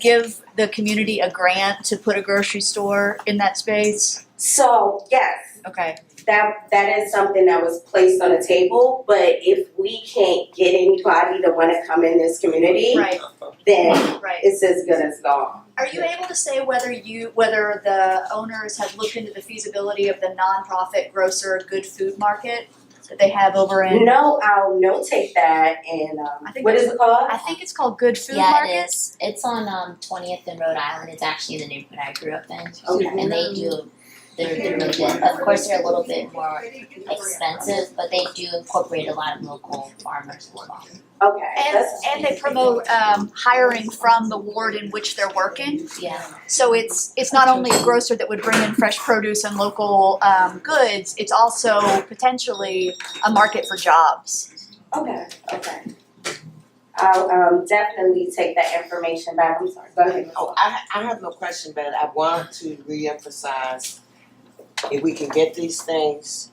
Speaker 5: give the community a grant to put a grocery store in that space?
Speaker 1: So yes,
Speaker 5: Okay.
Speaker 1: that is something that was placed on the table. But if we can't get anybody to want to come in this community,
Speaker 5: Right.
Speaker 1: then
Speaker 5: Right.
Speaker 1: it's as good as gone.
Speaker 5: Are you able to say whether the owners have looked into the feasibility of the nonprofit grocer good food market that they have over in?
Speaker 1: No, I'll notate that. And
Speaker 5: I think
Speaker 1: what is it called?
Speaker 5: I think it's called Good Food
Speaker 12: Yeah,
Speaker 5: Market.
Speaker 12: it is. It's on 20th in Rhode Island. It's actually the neighborhood I grew up in.
Speaker 1: Okay.
Speaker 12: And they do, they're really good. Of course, they're a little bit more expensive, but they do incorporate a lot of local farmers as well.
Speaker 1: Okay.
Speaker 5: And they promote hiring from the ward in which they're working.
Speaker 12: Yeah.
Speaker 5: So it's not only a grocer that would bring in fresh produce and local goods, it's also potentially a market for jobs.
Speaker 1: Okay. I'll definitely take that information back. I'm sorry. Go ahead.
Speaker 4: Oh, I have no question, but I want to reemphasize, if we can get these things,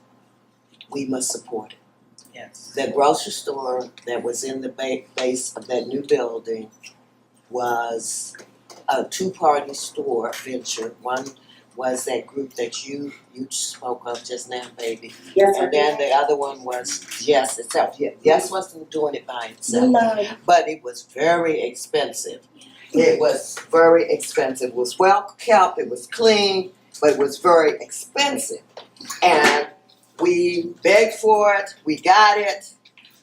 Speaker 4: we must support it.
Speaker 10: Yes.
Speaker 4: The grocery store that was in the base of that new building was a two-party store venture. One was that group that you spoke of just now, baby.
Speaker 1: Yes,
Speaker 4: And then the other one was Yes itself. Yes wasn't doing it by itself, but it was very expensive. It was very expensive. It was well kept, it was clean, but it was very expensive. And we begged for it, we got it,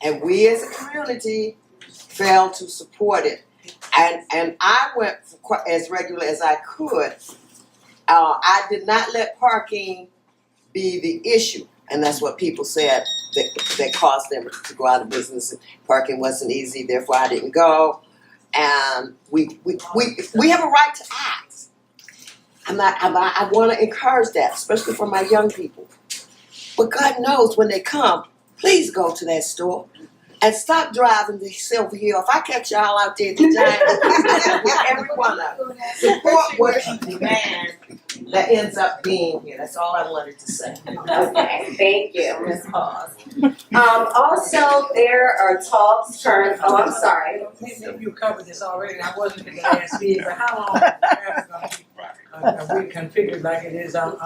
Speaker 4: and we as a community failed to support it. And I went as regular as I could. I did not let parking be the issue, and that's what people said that caused them to go out of business. Parking wasn't easy, therefore I didn't go. And we have a right to ask. I want to encourage that, especially for my young people. But God knows when they come, please go to that store and stop driving to Silver Hill. If I catch y'all out there at the Giant, with every one of them, support what you demand that ends up being here. That's all I wanted to say.
Speaker 1: Okay, thank you, Ms. Hawes. Also, there are talks I'm sorry.
Speaker 13: You covered this already, I wasn't gonna ask you, but how long is the traffic gonna be reconfigured like it is at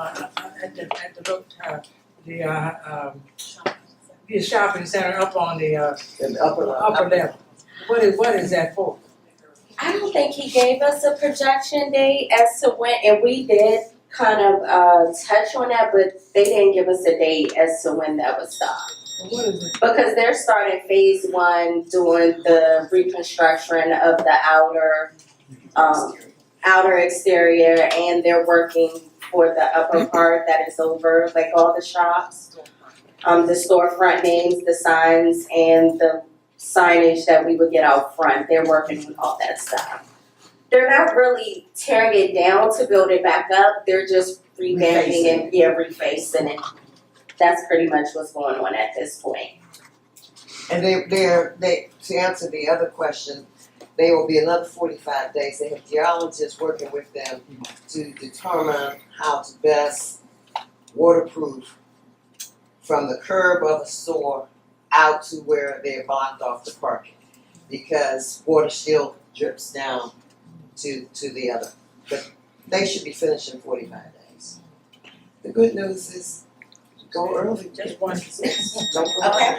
Speaker 13: the shopping center up on the upper level? What is that for?
Speaker 1: I don't think he gave us a projection date as to when, and we did kind of touch on that, but they didn't give us a date as to when that would stop.
Speaker 13: What is it?
Speaker 1: Because they're starting phase 1, doing the reconstruction of the outer exterior, and they're working for the upper part that is over, like all the shops. The storefront names, the signs, and the signage that we would get out front. They're working on all that stuff. They're not really tearing it down to build it back up. They're just revamping and refacing it. That's pretty much what's going on at this point.
Speaker 4: And they to answer the other question, they will be another 45 days. They have geologists working with them to determine how to best waterproof from the curb of the store out to where they're blocked off the parking, because water still drips down to the other. But they should be finished in 45 days. The good news is go early.
Speaker 13: Just one.
Speaker 1: Okay.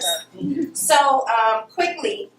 Speaker 1: So, quickly,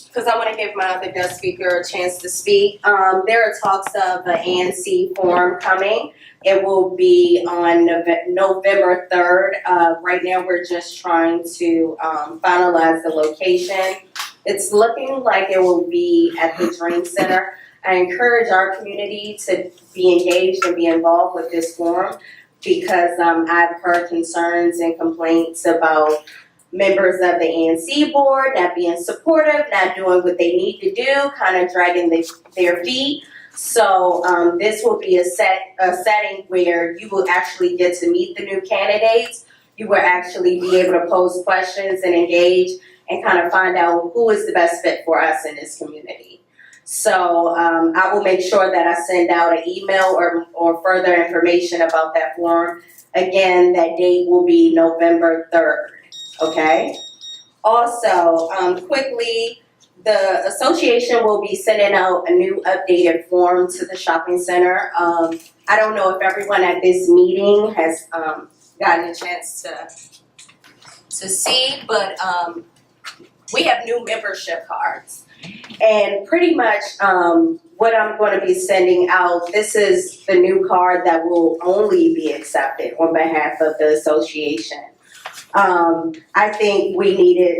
Speaker 1: because I want to give my other guest speaker a chance to speak. There are talks of an ANC forum coming. It will be on November 3rd. Right now, we're just trying to finalize the location. It's looking like it will be at the Dream Center. I encourage our community to be engaged and be involved with this forum, because I've heard concerns and complaints about members of the ANC board not being supportive, not doing what they need to do, kind of dragging their feet. So this will be a setting where you will actually get to meet the new candidates. You will actually be able to pose questions and engage and kind of find out who is the best fit for us in this community. So I will make sure that I send out an email or further information about that forum. Again, that date will be November 3rd, okay? Also, quickly, the association will be sending out a new updated form to the shopping center. I don't know if everyone at this meeting has gotten a chance to see, but we have new membership cards. And pretty much what I'm going to be sending out, this is the new card that will only be accepted on behalf of the association. I think we needed,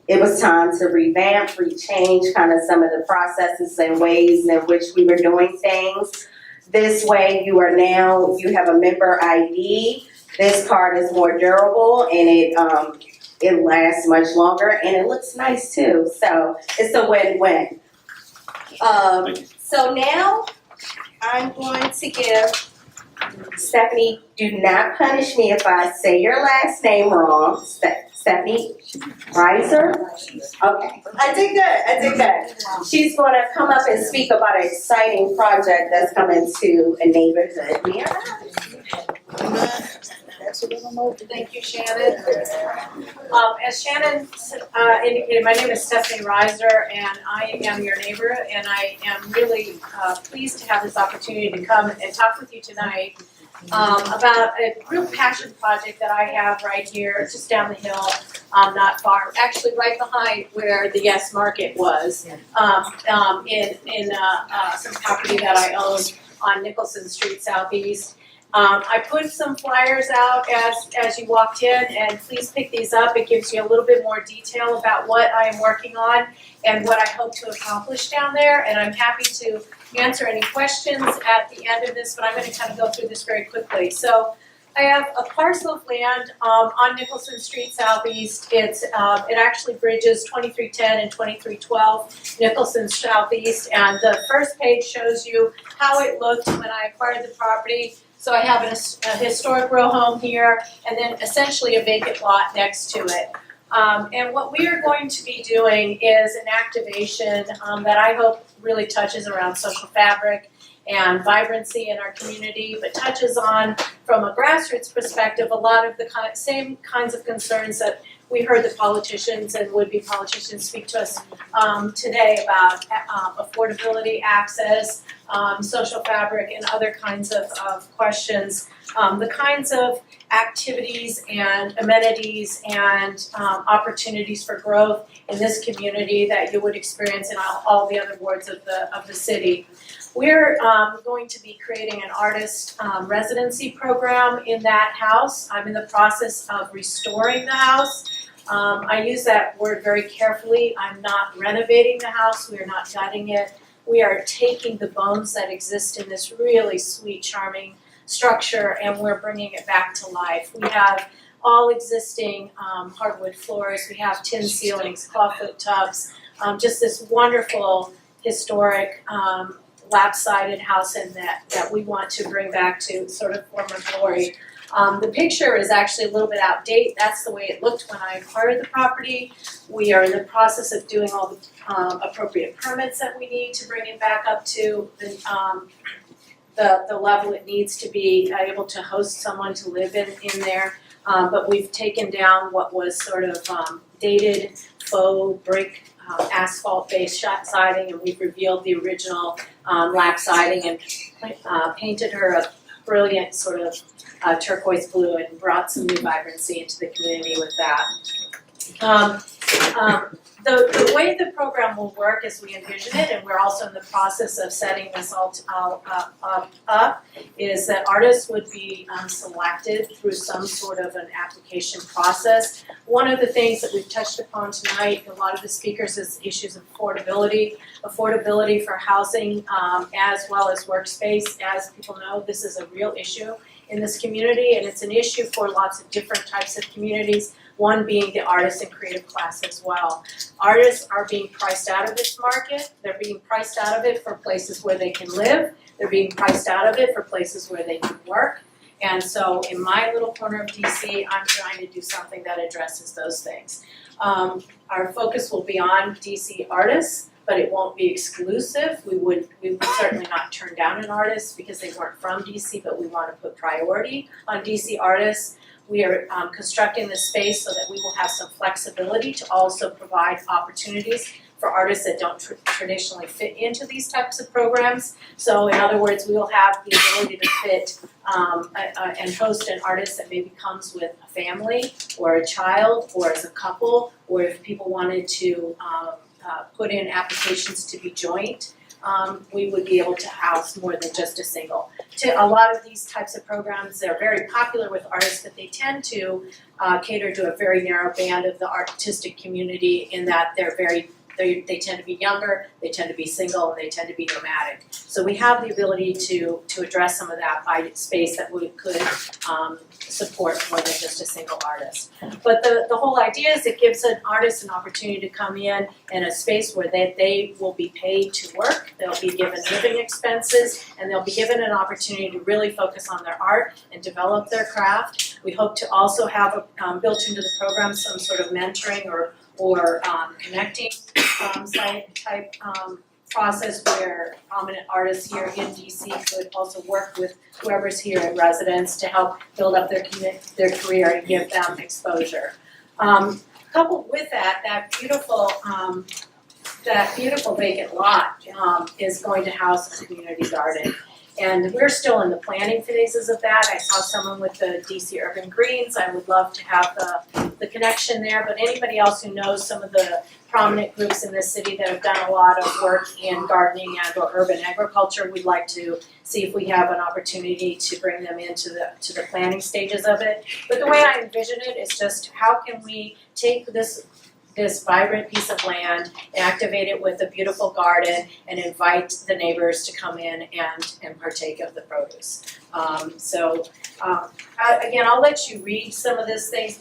Speaker 1: it was time to revamp, rechange kind of some of the processes and ways in which we were doing things. This way you have a member ID. This card is more durable, and it lasts much longer, and it looks nice too. So it's a win-win. So now I'm going to give Stephanie, do not punish me if I say your last name wrong. Stephanie Reiser? Okay, I did good. She's going to come up and speak about an exciting project that's coming to a neighborhood near us.
Speaker 14: Thank you, Shannon. As Shannon indicated, my name is Stephanie Reiser, and I am your neighbor, and I am really pleased to have this opportunity to come and talk with you tonight about a real passion project that I have right here, just down the hill, not far, actually right behind where the Yes Market was, in some property that I own on Nicholson Street Southeast. I put some flyers out as you walked in, and please pick these up. It gives you a little bit more detail about what I am working on and what I hope to accomplish down there, and I'm happy to answer any questions at the end of this, but I'm going to kind of go through this very quickly. So I have a parcel of land on Nicholson Street Southeast. It actually bridges 2310 and 2312 Nicholson Southeast, and the first page shows you how it looked when I acquired the property. So I have a historic row home here, and then essentially a vacant lot next to it. And what we are going to be doing is an activation that I hope really touches around social fabric and vibrancy in our community, but touches on, from a grassroots perspective, a lot of the same kinds of concerns that we heard the politicians and would-be politicians speak to us today about affordability, access, social fabric, and other kinds of questions. The kinds of activities and amenities and opportunities for growth in this community that you would experience in all the other wards of the city. We're going to be creating an artist residency program in that house. I'm in the process of restoring the house. I use that word very carefully. I'm not renovating the house, we are not gutting it. We are taking the bones that exist in this really sweet, charming structure and we're bringing it back to life. We have all existing hardwood floors, we have tin ceilings, clawfoot tubs, just this wonderful historic lap-sided house in that we want to bring back to sort of former glory. The picture is actually a little bit outdated. That's the way it looked when I acquired the property. We are in the process of doing all the appropriate permits that we need to bring it back up to the level it needs to be able to host someone to live in there. But we've taken down what was sort of dated faux brick asphalt-based siding, and we've revealed the original lap siding and painted her a brilliant sort of turquoise blue and brought some new vibrancy into the community with that. The way the program will work as we envision it, and we're also in the process of setting this all up, is that artists would be selected through some sort of an application process. One of the things that we've touched upon tonight, a lot of the speakers, is issues of affordability for housing as well as workspace. As people know, this is a real issue in this community, and it's an issue for lots of different types of communities, one being the artist and creative class as well. Artists are being priced out of this market. They're being priced out of it for places where they can live. They're being priced out of it for places where they can work. And so in my little corner of DC, I'm trying to do something that addresses those things. Our focus will be on DC artists, but it won't be exclusive. We would certainly not turn down an artist because they weren't from DC, but we want to put priority on DC artists. We are constructing the space so that we will have some flexibility to also provide opportunities for artists that don't traditionally fit into these types of programs. So in other words, we will have the ability to fit and host an artist that maybe comes with a family or a child or as a couple, or if people wanted to put in applications to be joint, we would be able to house more than just a single. A lot of these types of programs, they're very popular with artists, but they tend to cater to a very narrow band of the artistic community in that they tend to be younger, they tend to be single, and they tend to be nomadic. So we have the ability to address some of that by space that we could support more than just a single artist. But the whole idea is it gives an artist an opportunity to come in a space where they will be paid to work, they'll be given living expenses, and they'll be given an opportunity to really focus on their art and develop their craft. We hope to also have built into the program some sort of mentoring or connecting type process where prominent artists here in DC could also work with whoever's here in residence to help build up their career and give them exposure. Coupled with that beautiful vacant lot is going to house a community garden. And we're still in the planning phases of that. I saw someone with the DC Urban Greens. I would love to have the connection there, but anybody else who knows some of the prominent groups in this city that have done a lot of work in gardening and or urban agriculture, we'd like to see if we have an opportunity to bring them into the planning stages of it. But the way I envision it is just how can we take this vibrant piece of land, activate it with a beautiful garden, and invite the neighbors to come in and partake of the produce. Again, I'll let you read some of these things.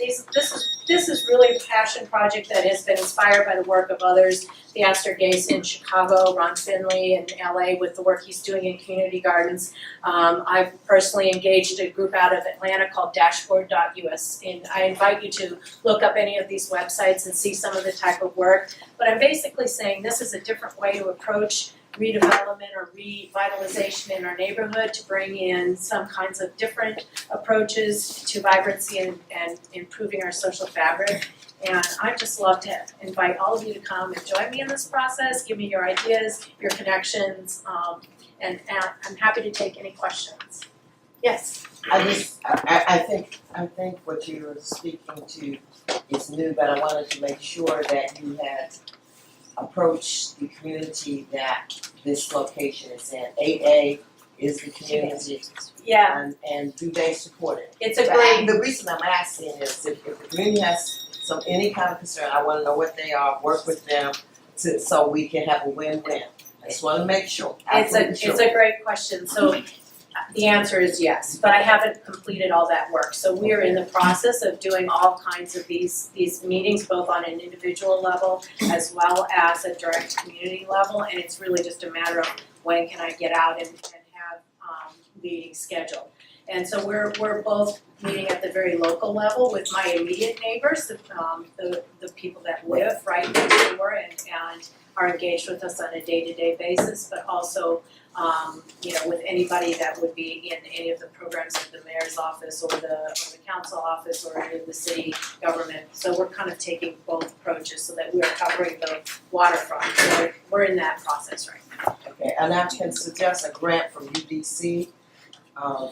Speaker 14: This is really a passion project that has been inspired by the work of others. The Astor Gase in Chicago, Ron Finley in LA with the work he's doing in community gardens. I've personally engaged a group out of Atlanta called dashboard.us, and I invite you to look up any of these websites and see some of the type of work. But I'm basically saying this is a different way to approach redevelopment or revitalization in our neighborhood, to bring in some kinds of different approaches to vibrancy and improving our social fabric. And I'd just love to invite all of you to come and join me in this process, give me your ideas, your connections, and I'm happy to take any questions. Yes?
Speaker 4: I think what you're speaking to is new, but I wanted to make sure that you had approach the community that this location is in? 8A is the community,
Speaker 14: Yeah,
Speaker 4: and do they support it?
Speaker 14: it's a great,
Speaker 4: The reason I'm asking is if the community has any kind of concern, I wanna know what they are, work with them so we can have a win-win. I just wanna make sure, absolutely sure.
Speaker 14: it's a great question, so the answer is yes, but I haven't completed all that work. So we are in the process of doing all kinds of these meetings, both on an individual level as well as a direct community level, and it's really just a matter of when can I get out and have meetings scheduled. And so we're both meeting at the very local level with my immediate neighbors, the people that live right next door and are engaged with us on a day-to-day basis, but also with anybody that would be in any of the programs of the mayor's office or the council office or any of the city government. So we're kind of taking both approaches so that we're covering the waterfront. So we're in that process right now.
Speaker 4: Okay, and I can suggest a grant from UBC.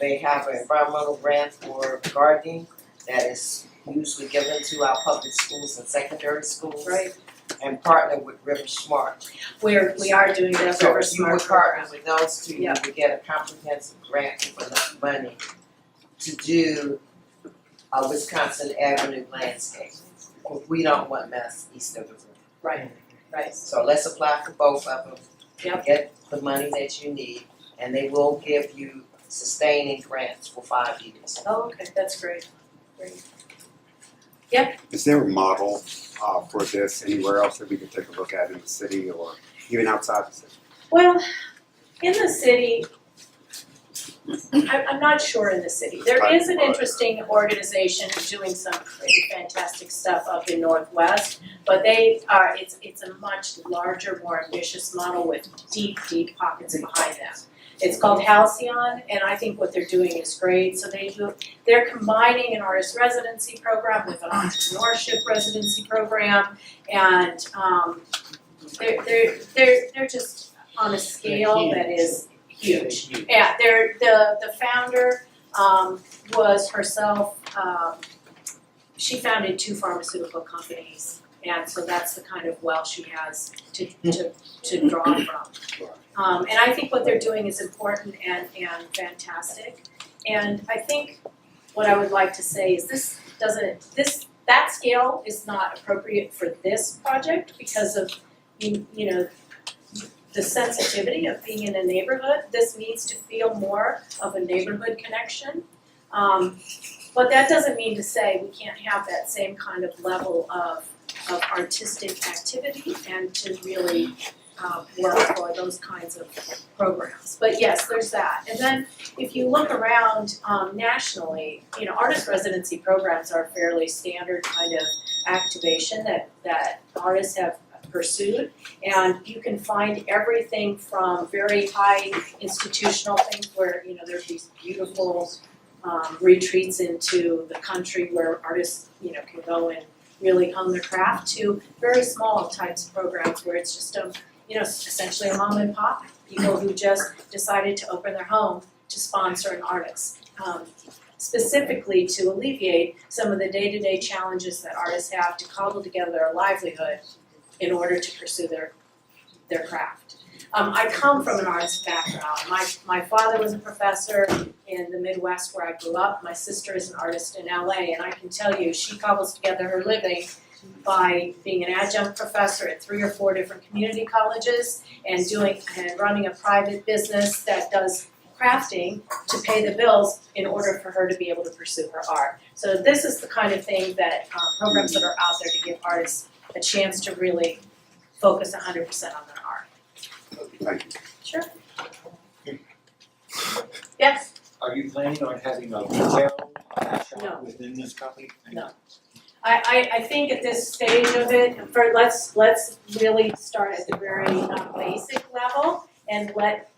Speaker 4: They have an environmental grant for gardening that is usually given to our public schools and secondary schools.
Speaker 14: Right.
Speaker 4: And partner with River Smart.
Speaker 14: We are doing the
Speaker 4: So
Speaker 14: River
Speaker 4: if you would
Speaker 14: Smart
Speaker 4: partner
Speaker 14: program.
Speaker 4: with those two, you
Speaker 14: Yeah.
Speaker 4: would get a comprehensive grant for enough money to do a Wisconsin Avenue landscape. We don't want mess east of the river.
Speaker 14: Right.
Speaker 4: So let's apply for both of them.
Speaker 14: Yep.
Speaker 4: Get the money that you need, and they will give you sustaining grants for 5 years.
Speaker 14: Oh, okay, that's great.
Speaker 15: Is there a model for this anywhere else that we could take a look at in the city or even outside the city?
Speaker 14: Well, in the city, I'm not sure in the city. There is an interesting organization doing some pretty fantastic stuff up in Northwest, but it's a much larger, more ambitious model with deep pockets behind them. It's called Halcyon, and I think what they're doing is great. So they're combining an artist residency program with an entrepreneurship residency program, and they're just on a scale that is huge. Yeah, the founder was herself. She founded 2 pharmaceutical companies, and so that's the kind of wealth she has to draw from. And I think what they're doing is important and fantastic. And I think what I would like to say is that scale is not appropriate for this project because of the sensitivity of being in a neighborhood. This needs to feel more of a neighborhood connection. But that doesn't mean to say we can't have that same kind of level of artistic activity and to really work for those kinds of programs. But yes, there's that. And then if you look around nationally, artist residency programs are a fairly standard kind of activation that artists have pursued. And you can find everything from very high institutional things where, there's these beautiful retreats into the country where artists, can go and really hone their craft to very small types of programs where it's just essentially a mom and pop, people who just decided to open their home to sponsor an artist, specifically to alleviate some of the day-to-day challenges that artists have to cobble together a livelihood in order to pursue their craft. I come from an arts background. My father was a professor in the Midwest where I grew up. My sister is an artist in LA, and I can tell you she cobbles together her living by being an adjunct professor at 3 or 4 different community colleges and running a private business that does crafting to pay the bills in order for her to be able to pursue her art. So this is the kind of thing that programs that are out there to give artists a chance to really focus 100% on their art.
Speaker 15: Thank you.
Speaker 14: Sure. Yes?
Speaker 16: Are you planning on having a retail
Speaker 14: No.
Speaker 16: shop within this company?
Speaker 14: No. I think at this stage of it, let's really start at the very basic level and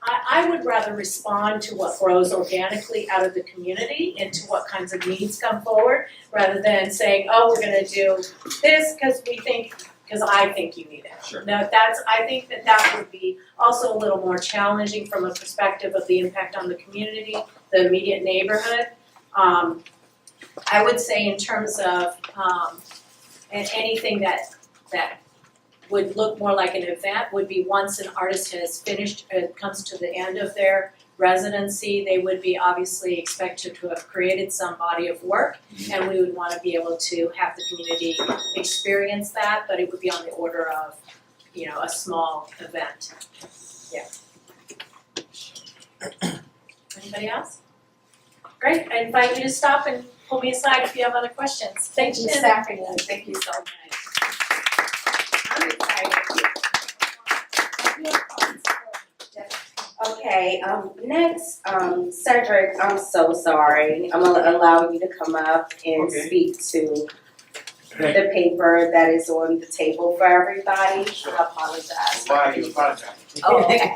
Speaker 14: I would rather respond to what grows organically out of the community and to what kinds of needs come forward rather than saying, oh, we're gonna do this because I think you need it.
Speaker 16: Sure.
Speaker 14: No, I think that would be also a little more challenging from a perspective of the impact on the community, the immediate neighborhood. I would say in terms of anything that would look more like an event would be once an artist has finished, comes to the end of their residency, they would be obviously expected to have created some body of work, and we would want to be able to have the community experience that, but it would be on the order of, you know, a small event. Yeah. Anybody else? Great, I invite you to stop and pull me aside if you have other questions. Thank you, Stephanie.
Speaker 2: Thank you so much. I'm excited.
Speaker 1: Okay, next, Cedric, I'm so sorry. I'm gonna allow you to come up and
Speaker 17: Okay.
Speaker 1: speak to the paper that is on the table for everybody. I apologize.
Speaker 17: Why are you apologizing?
Speaker 1: Oh, okay.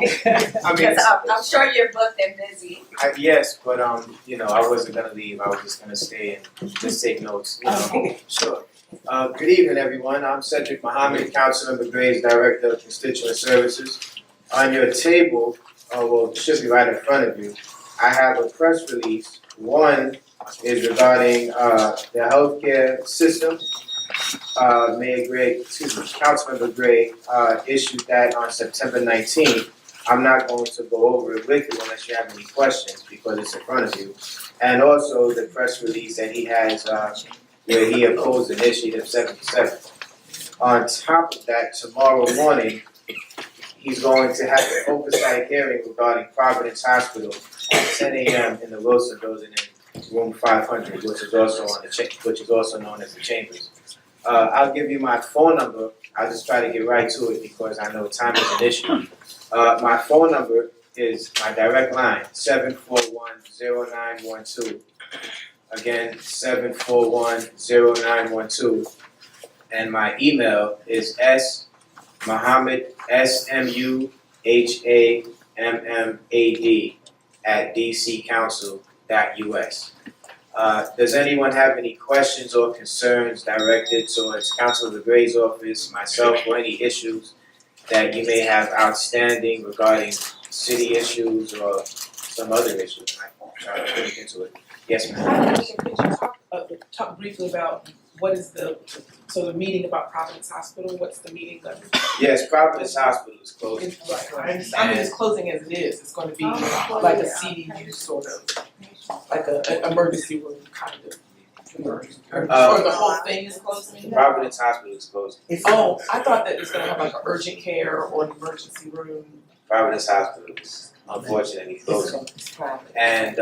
Speaker 17: I mean,
Speaker 1: Because I'm sure you're booked and busy.
Speaker 17: yes, but you know, I wasn't gonna leave. I was just gonna stay and just take notes. You know? Sure. Good evening, everyone. I'm Cedric Muhammad, Councilmember Gray's Director of Constituent Services. On your table, well, it should be right in front of you, I have a press release. One is regarding the healthcare system. Councilmember Gray issued that on September 19th. I'm not going to go over it with you unless you have any questions because it's in front of you. And also the press release that he has where he opposed Initiative 77. On top of that, tomorrow morning, he's going to have an oversight hearing regarding Providence Hospital at 10 a.m. in the Wilson Building in room 500, which is also known as the Chambers. I'll give you my phone number. I'll just try to get right to it because I know time is an issue. My phone number is my direct line, 741-0912. Again, 741-0912. And my email is Muhammad, SMUHAMMAD @dccouncil.us. Does anyone have any questions or concerns directed towards Councilor Gray's office, myself, or any issues that you may have outstanding regarding city issues or some other issues? I can try to look into it. Yes, ma'am.
Speaker 10: Could you talk briefly about what is the meeting about Providence Hospital, what's the meeting of?
Speaker 17: Yes, Providence Hospital is closing.
Speaker 10: Right, I mean, it's closing as it is, it's gonna be like a CDU sort of, like an emergency room kind of. Or the whole thing is closing?
Speaker 17: Providence Hospital is closing.
Speaker 10: Oh, I thought that it's gonna have like an urgent care or an emergency room.
Speaker 17: Providence Hospital is unfortunately closing. And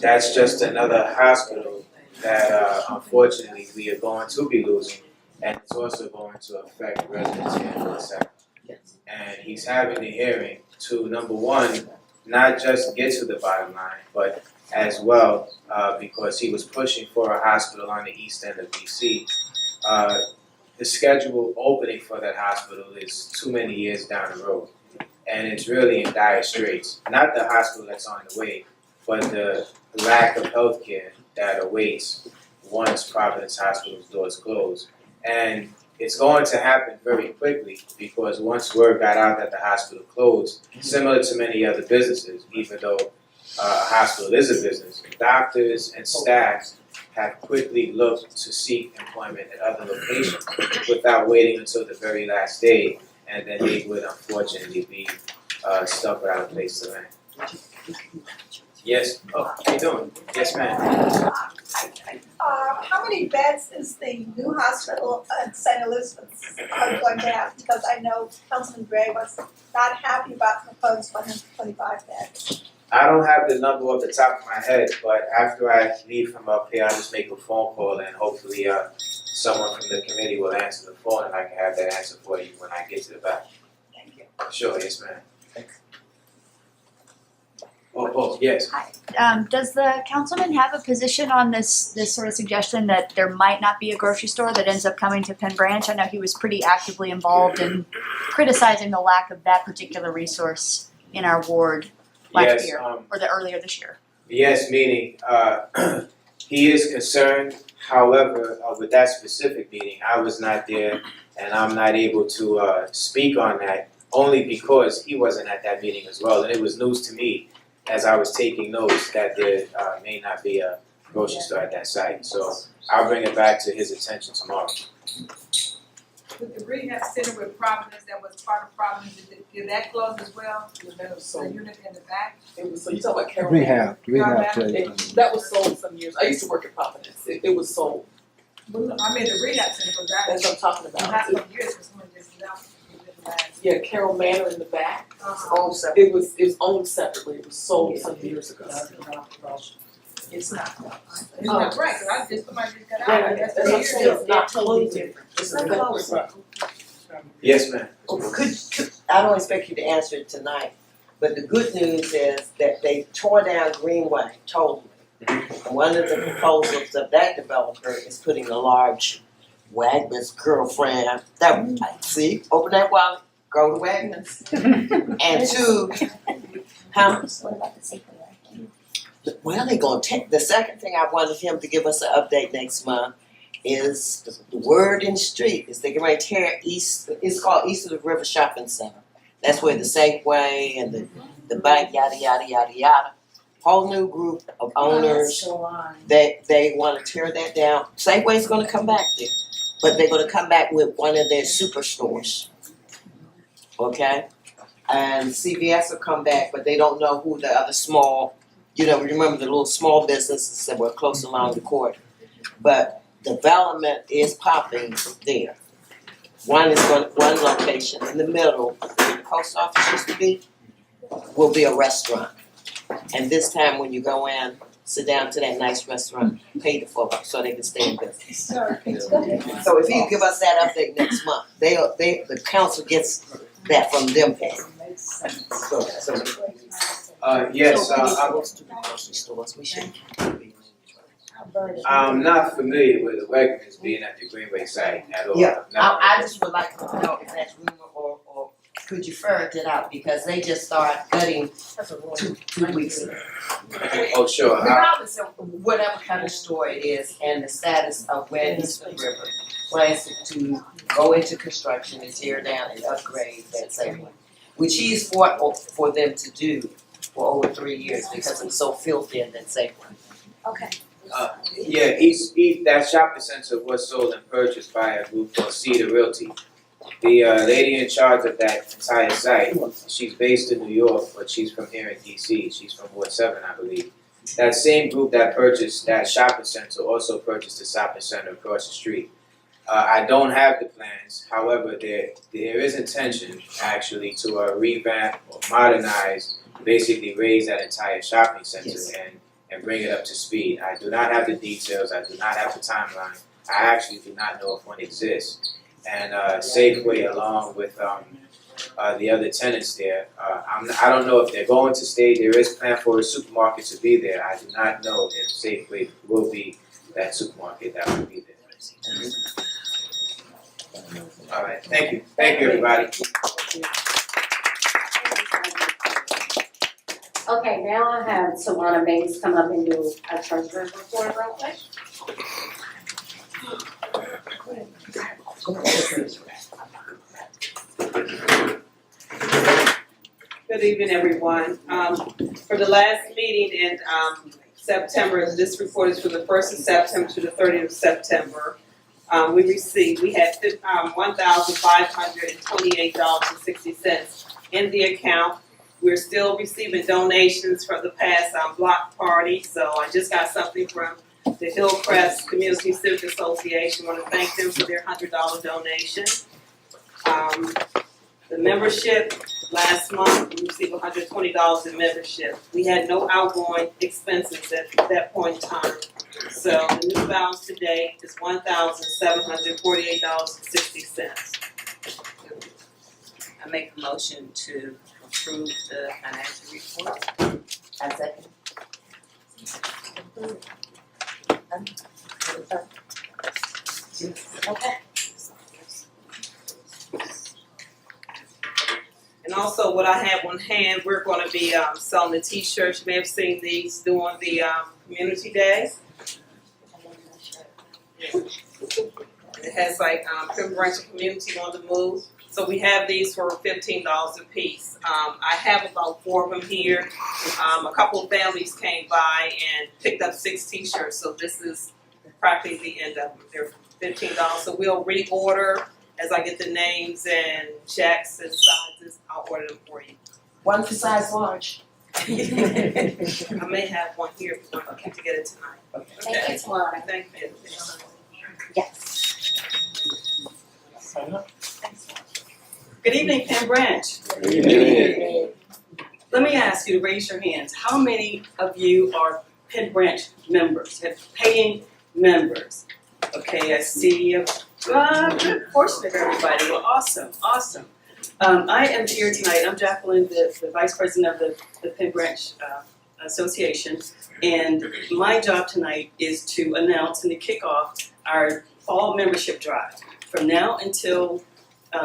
Speaker 17: that's just another hospital that unfortunately we are going to be losing, and it's also going to affect residents here in North South. And he's having the hearing to, number one, not just get to the bottom line, but as well, because he was pushing for a hospital on the east end of DC. The scheduled opening for that hospital is too many years down the road, and it's really in dire straits. Not the hospital that's on the way, but the lack of health care that awaits once Providence Hospital's doors close. And it's going to happen very quickly because once word got out that the hospital closed, similar to many other businesses, even though a hospital is a business, doctors and staff have quickly looked to seek employment at other locations without waiting until the very last day, and then they would unfortunately be stuck without a place to land. Yes. Oh, how you doing? Yes, ma'am.
Speaker 18: How many beds is the new hospital at St. Elizabeth's going to have? Because I know Councilman Gray was not happy about the proposed 125 beds.
Speaker 17: I don't have the number off the top of my head, but after I leave from up here, I'll just make a phone call and hopefully someone from the committee will answer the phone and I can have that answer for you when I get to the back.
Speaker 18: Thank you.
Speaker 17: Sure, yes, ma'am. Oh, yes.
Speaker 5: Does the councilman have a position on this sort of suggestion that there might not be a grocery store that ends up coming to Penn Branch? I know he was pretty actively involved in criticizing the lack of that particular resource in our ward last year, or earlier this year.
Speaker 17: Yes, meaning he is concerned. However, with that specific meeting, I was not there and I'm not able to speak on that only because he wasn't at that meeting as well. And it was news to me as I was taking notes that there may not be a grocery store at that site. So I'll bring it back to his attention tomorrow.
Speaker 13: With the rehab center with Providence, that was part of Providence, did that close as well?
Speaker 10: So
Speaker 13: The unit in the back?
Speaker 10: it was, so you talking about Carol?
Speaker 13: Rehab
Speaker 10: It- That was sold some years, I used to work at Providence, it was sold,
Speaker 13: Well, no, I mean, the rehab center was that.
Speaker 10: that's what I'm talking
Speaker 13: Not
Speaker 10: about.
Speaker 13: some years, because someone just left.
Speaker 10: Yeah, Carol Manor in the back,
Speaker 4: Owned separate.
Speaker 10: it was owned separately, it was sold some years ago.
Speaker 13: It's not. It's not right, 'cause I just, somebody just got
Speaker 10: Right,
Speaker 13: out, that's
Speaker 10: that's what I'm
Speaker 13: 3
Speaker 10: saying,
Speaker 13: years
Speaker 10: it's not
Speaker 13: ago.
Speaker 10: totally different, it's
Speaker 4: Let's
Speaker 10: not
Speaker 4: close it.
Speaker 17: Yes, ma'am.
Speaker 4: Could, I don't expect you to answer it tonight, but the good news is that they tore down Greenway totally. And one of the proposals of that developer is putting a large Wagner's girlfriend, see, open that wallet, go to Wagner's. And two, how?
Speaker 12: What about the Safeway?
Speaker 4: Well, they gonna take, the second thing I wanted him to give us an update next month is the word in the street is they're getting ready to tear east, it's called East of the River Shopping Center. That's where the Safeway and the bank, yada, yada, yada, yada. Whole new group of owners, they wanna tear that down. Safeway's gonna come back there, but they're gonna come back with one of their superstores. Okay? And CVS will come back, but they don't know who the other small, remember the little small businesses that were close along the court. But development is popping there. One location in the middle, where the post office used to be, will be a restaurant. And this time when you go in, sit down to that nice restaurant, pay the full so they can stay in business. So if you give us that update next month, the council gets that from them paying.
Speaker 17: Yes, I'm not familiar with the Wegmans being at the Greenway site at all.
Speaker 4: Yeah,
Speaker 17: No.
Speaker 4: I just would like to know if that's rumor or could you ferret it out, because they just started cutting two weeks ago.
Speaker 17: Oh, sure.
Speaker 4: Regardless of whatever kind of store it is and the status of where East of the River plans to go into construction and tear down and upgrade that Safeway, which he's fought for them to do for over 3 years because it's so filthy in that Safeway.
Speaker 18: Okay.
Speaker 17: Yeah, that shopping center was sold and purchased by a group called Cedar Realty. The lady in charge of that entire site, she's based in New York, but she's from here in DC. She's from Ward 7, I believe. That same group that purchased that shopping center also purchased the shopping center across the street. I don't have the plans, however, there is intention actually to revamp or modernize, basically raise that entire shopping center and bring it up to speed. I do not have the details, I do not have the timeline. I actually do not know if one exists. And Safeway, along with the other tenants there, I don't know if they're going to stay. There is plan for a supermarket to be there. I do not know if Safeway will be that supermarket that will be there. All right, thank you. Thank you, everybody.
Speaker 1: Okay, now I have Tawana Banks come up and do a treasurer's report real quick.
Speaker 19: Good evening, everyone. For the last meeting in September, this report is for the 1st of September to the 30th of September. We had $1,528.60 in the account. We're still receiving donations from the past block party, so I just got something from the Hillcrest Community Civic Association. I want to thank them for their $100 donation. The membership, last month, we received $120 in membership. We had no outgoing expenses at that point in time. So the new balance today is $1,748.60.
Speaker 20: I make a motion to approve the financial report.
Speaker 4: I second.
Speaker 19: Okay. And also what I have on hand, we're going to be selling the t-shirts. You may have seen these during the community day. It has like Penn Branch Community on the Move. So we have these for $15 a piece. I have about 4 of them here. A couple of families came by and picked up 6 t-shirts. So this is practically the end of them. They're $15. So we'll reorder as I get the names and checks and sizes, I'll order them for you.
Speaker 9: One for size large.
Speaker 19: I may have one here if you want to get it tonight.
Speaker 12: Thank you, Tawana.
Speaker 19: Thank you.
Speaker 1: Yes.
Speaker 9: Sign up.
Speaker 21: Good evening, Penn Branch. Let me ask you to raise your hands. How many of you are Penn Branch members, paying members? Okay, I see a good portion of everybody. Well, awesome, awesome. I am here tonight. I'm Jacqueline, the Vice President of the Penn Branch Association, and my job tonight is to announce and to kick off our fall membership drive. From now until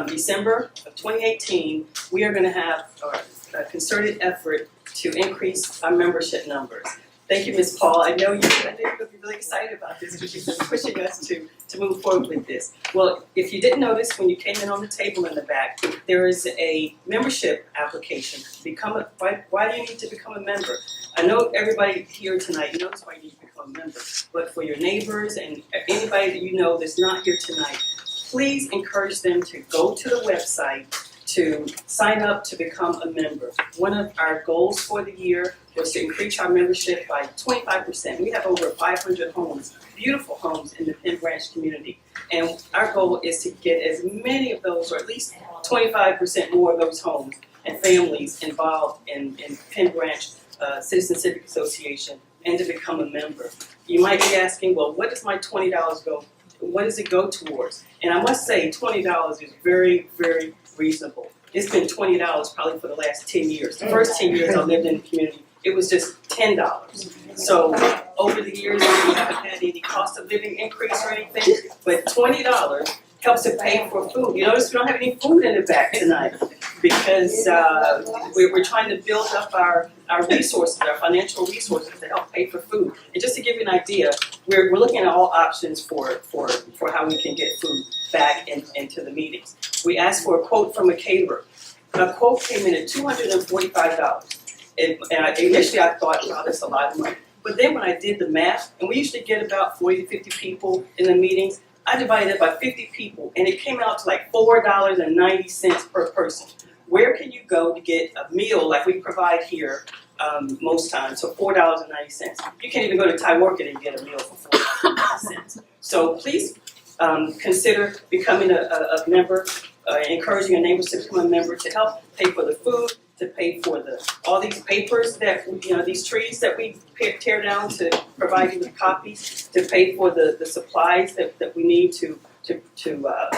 Speaker 21: December of 2018, we are going to have a concerted effort to increase our membership numbers. Thank you, Ms. Paul. I know you're going to be really excited about this because you've been pushing us to move forward with this. Well, if you didn't notice when you came in on the table in the back, there is a membership application. Why do you need to become a member? I know everybody here tonight knows why you need to become a member, but for your neighbors and anybody that you know that's not here tonight, please encourage them to go to the website to sign up to become a member. One of our goals for the year was to increase our membership by 25%. We have over 500 homes, beautiful homes in the Penn Branch community. And our goal is to get as many of those, or at least 25% more of those homes and families involved in Penn Branch Citizen Civic Association and to become a member. You might be asking, well, what does my $20 go? What does it go towards? And I must say, $20 is very, very reasonable. It's been $20 probably for the last 10 years. The first 10 years I lived in the community, it was just $10. So over the years, we haven't had any cost of living increase or anything, but $20 helps to pay for food. You notice we don't have any food in the back tonight because we're trying to build up our resources, our financial resources to help pay for food. And just to give you an idea, we're looking at all options for how we can get food back into the meetings. We asked for a quote from a caterer. A quote came in at $245. Initially I thought, wow, that's a lot of money. But then when I did the math, and we usually get about 40 to 50 people in the meetings, I divided it by 50 people, and it came out to like $4.90 per person. Where can you go to get a meal like we provide here most times, so $4.90. You can't even go to Tyworkin and get a meal for $4.90. So please consider becoming a member, encouraging your neighbors to become a member to help pay for the food, to pay for all these papers that, these trees that we tear down to provide you with copies, to pay for the supplies that we need to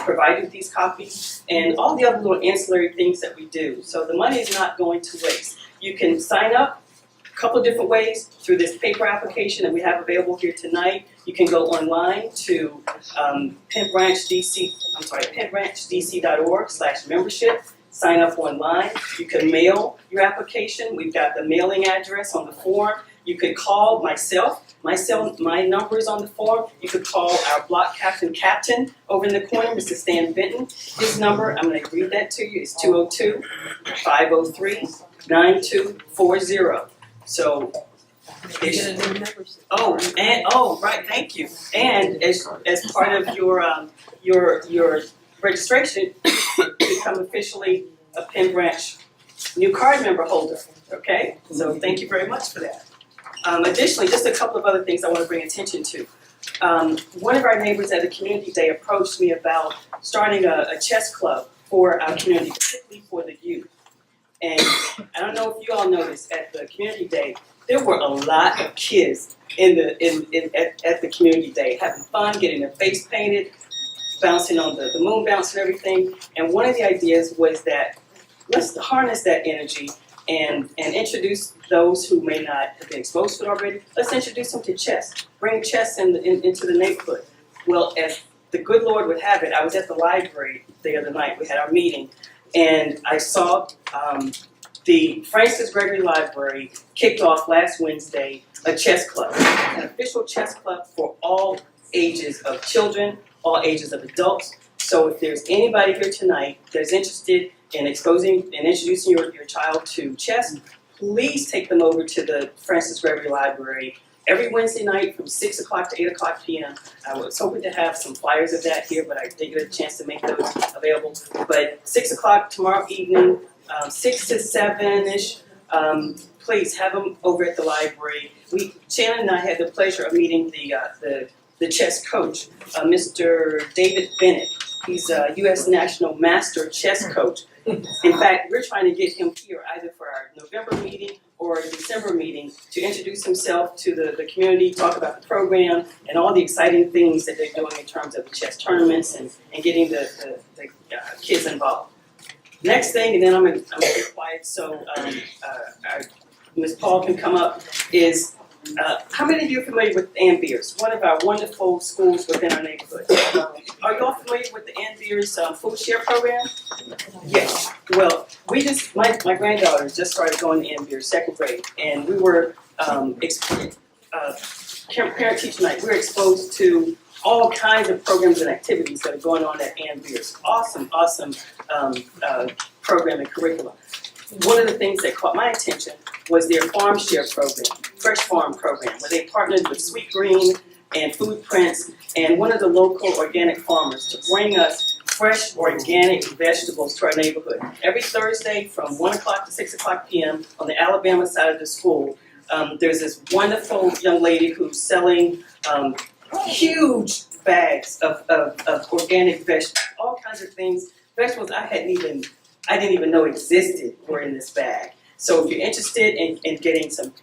Speaker 21: provide you with these copies, and all the other little ancillary things that we do. So the money is not going to waste. You can sign up a couple of different ways through this paper application that we have available here tonight. You can go online to PennBranchDC.org/membership. Sign up online. You can mail your application. We've got the mailing address on the form. You could call myself. My number is on the form. You could call our block captain over in the corner, Mr. Stan Benton. His number, I'm going to read that to you, is 202-503-9240. So, right, thank you. And as part of your registration, become officially a Penn Branch new card member holder, okay? So thank you very much for that. Additionally, just a couple of other things I want to bring attention to. One of our neighbors at the Community Day approached me about starting a chess club for our community, particularly for the youth. And I don't know if you all noticed at the Community Day, there were a lot of kids at the Community Day having fun, getting their face painted, bouncing on the moon bounce and everything. And one of the ideas was that let's harness that energy and introduce those who may not have been exposed to it already. Let's introduce them to chess. Bring chess into the neighborhood. Well, as the good Lord would have it, I was at the library the other night. We had our meeting, and I saw the Francis Gregory Library kicked off last Wednesday a chess club, an official chess club for all ages of children, all ages of adults. So if there's anybody here tonight that's interested in exposing and introducing your child to chess, please take them over to the Francis Gregory Library every Wednesday night from 6 o'clock to 8 o'clock p.m. I was hoping to have some flyers of that here, but I didn't get a chance to make those available. But 6 o'clock tomorrow evening, 6 to 7-ish, please have them over at the library. Shannon and I had the pleasure of meeting the chess coach, Mr. David Bennett. He's a U.S. National Master Chess Coach. In fact, we're trying to get him here either for our November meeting or December meeting to introduce himself to the community, talk about the program and all the exciting things that they're doing in terms of the chess tournaments and getting the kids involved. Next thing, and then I'm gonna be quiet so Ms. Paul can come up, is how many of you are familiar with Ann Beers, one of our wonderful schools within our neighborhood? Are you all familiar with the Ann Beers food share program? Yes. Well, my granddaughter just started going to Ann Beers, 2nd grade, and we were parent teacher night. We were exposed to all kinds of programs and activities that are going on at Ann Beers. Awesome program and curriculum. One of the things that caught my attention was their farm share program, Fresh Farm program, where they partnered with Sweet Green and Food Prints and one of the local organic farmers to bring us fresh organic vegetables to our neighborhood. Every Thursday from 1 o'clock to 6 o'clock p.m. on the Alabama side of the school, there's this wonderful young lady who's selling huge bags of organic vegetables, all kinds of things, vegetables I didn't even know existed were in this bag. So if you're interested in getting some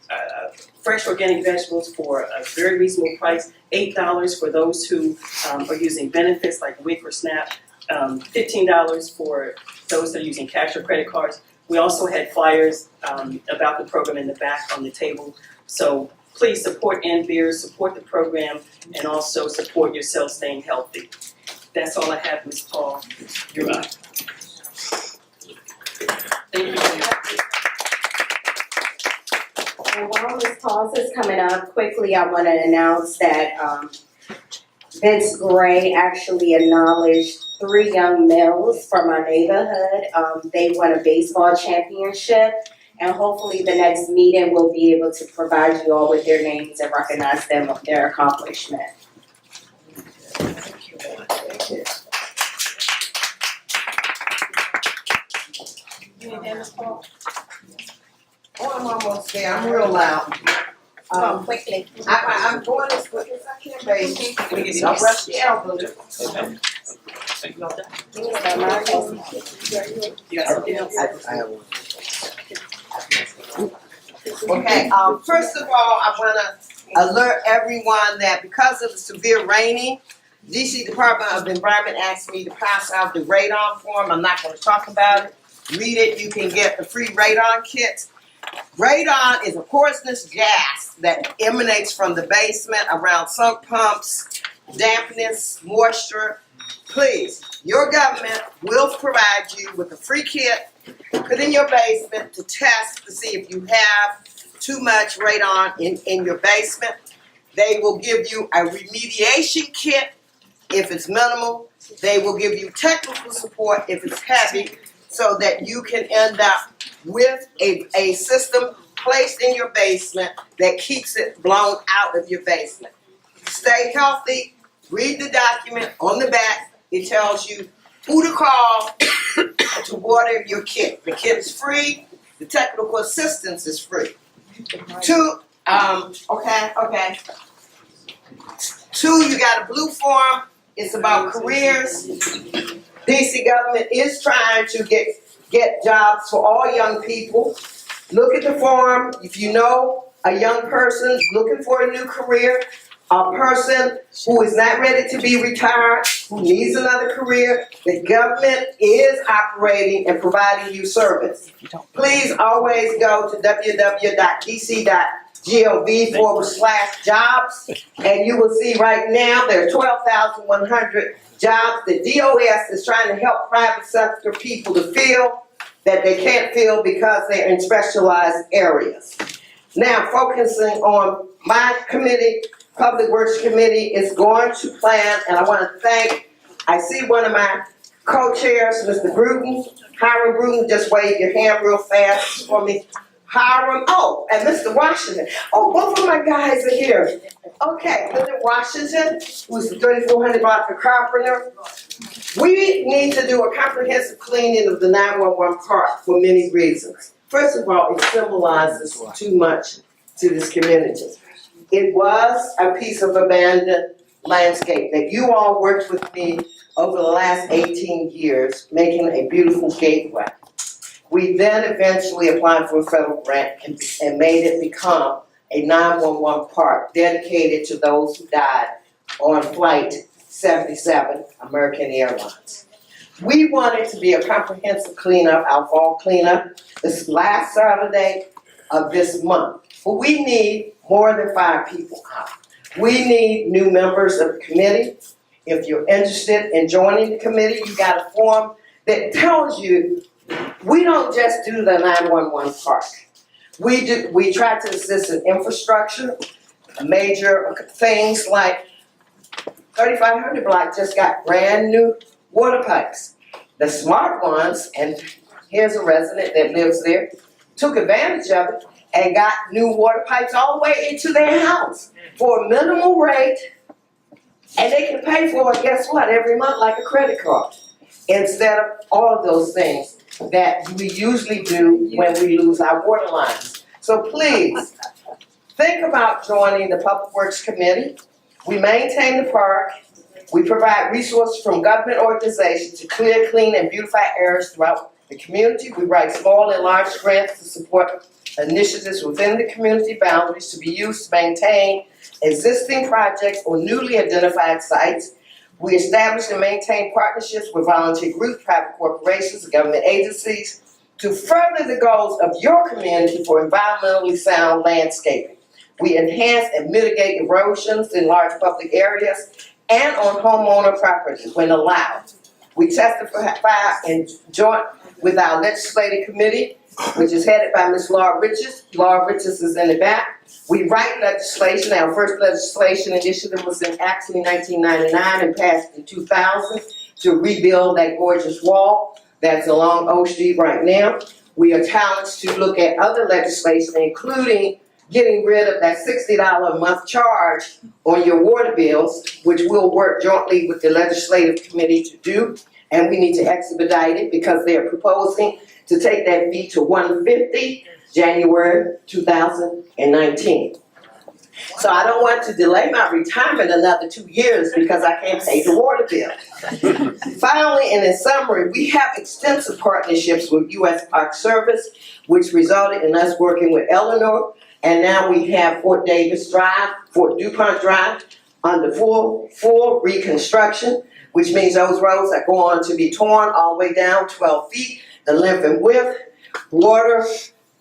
Speaker 21: fresh organic vegetables for a very reasonable price, $8 for those who are using benefits like WIC or SNAP, $15 for those that are using cash or credit cards. We also had flyers about the program in the back on the table. So please support Ann Beers, support the program, and also support yourself staying healthy. That's all I have, Ms. Paul. You're up. Thank you.
Speaker 1: And while Ms. Paul's is coming up, quickly I want to announce that Vince Gray actually acknowledged 3 young males from our neighborhood. They won a baseball championship, and hopefully the next meeting we'll be able to provide you all with their names and recognize them of their accomplishment.
Speaker 4: Oh, I'm almost there. I'm real loud.
Speaker 18: Quickly.
Speaker 4: I'm going as quick as I can, baby. Don't rush your elbows. Okay, first of all, I want to alert everyone that because of the severe raining, DC Department of Environment asked me to pass out the radon form. I'm not going to talk about it. Read it. You can get the free radon kits. Radon is a poisonous gas that emanates from the basement around sump pumps, dampness, moisture. Please, your government will provide you with a free kit, put in your basement to test to see if you have too much radon in your basement. They will give you a remediation kit if it's minimal. They will give you technical support if it's heavy, so that you can end up with a system placed in your basement that keeps it blown out of your basement. Stay healthy. Read the document on the back. It tells you who to call to order your kit. The kit is free. The technical assistance is free. 2, okay. 2, you got a blue form. It's about careers. DC government is trying to get jobs for all young people. Look at the form. If you know a young person looking for a new career, a person who is not ready to be retired, who needs another career, the government is operating and providing you service. Please always go to www.dc.gov/jobs, and you will see right now there are 12,100 jobs that DOS is trying to help private sector people to fill that they can't fill because they're in specialized areas. Now, focusing on my committee, Public Works Committee is going to plan, and I want to thank, I see one of my co-chairs, Mr. Bruton, Hiram Bruton, just wave your hand real fast for me.
Speaker 6: Hiram, oh, and Mr. Washington. Oh, both of my guys are here. Okay, Mr. Washington, who's the 3400 block of Carpenter. We need to do a comprehensive cleaning of the 911 park for many reasons. First of all, it symbolizes too much to this community. It was a piece of abandoned landscape that you all worked with me over the last 18 years, making a beautiful gateway. We then eventually applied for a federal grant and made it become a 911 park dedicated to those who died on Flight 77, American Airlines. We wanted to be a comprehensive cleanup, our fall cleanup, this last Saturday of this month. But we need more than 5 people out. We need new members of the committee. If you're interested in joining the committee, you got a form that tells you we don't just do the 911 park. We try to assist in infrastructure, major things like 3500 block just got brand new water pipes. The smart ones, and here's a resident that lives there, took advantage of it and got new water pipes all the way into their house for a minimal rate, and they can pay for it, guess what, every month like a credit card, instead of all of those things that we usually do when we lose our water lines. So please, think about joining the Public Works Committee. We maintain the park. We provide resources from government organizations to clear, clean, and beautify areas throughout the community. We write small and large grants to support initiatives within the community boundaries to be used to maintain existing projects or newly identified sites. We establish and maintain partnerships with volunteer groups, private corporations, and government agencies to further the goals of your community for environmentally sound landscaping. We enhance and mitigate erosions in large public areas and on homeowner properties when allowed. We testify and join with our legislative committee, which is headed by Ms. Laura Riches. Laura Riches is in the back. We write legislation. Our first legislation initiative was in actually 1999 and passed in 2000 to rebuild that gorgeous wall that's along O Street right now. We are challenged to look at other legislation, including getting rid of that $60 a month charge on your water bills, which we'll work jointly with the legislative committee to do. And we need to expedite it because they're proposing to take that fee to $150 January 2019. So I don't want to delay my retirement another 2 years because I can't pay the water bill. Finally, and in summary, we have extensive partnerships with U.S. Park Service, which resulted in us working with Eleanor, and now we have Fort Davis Drive, Fort DuPont Drive, under full reconstruction, which means those roads are going to be torn all the way down 12 feet, the length and width. Water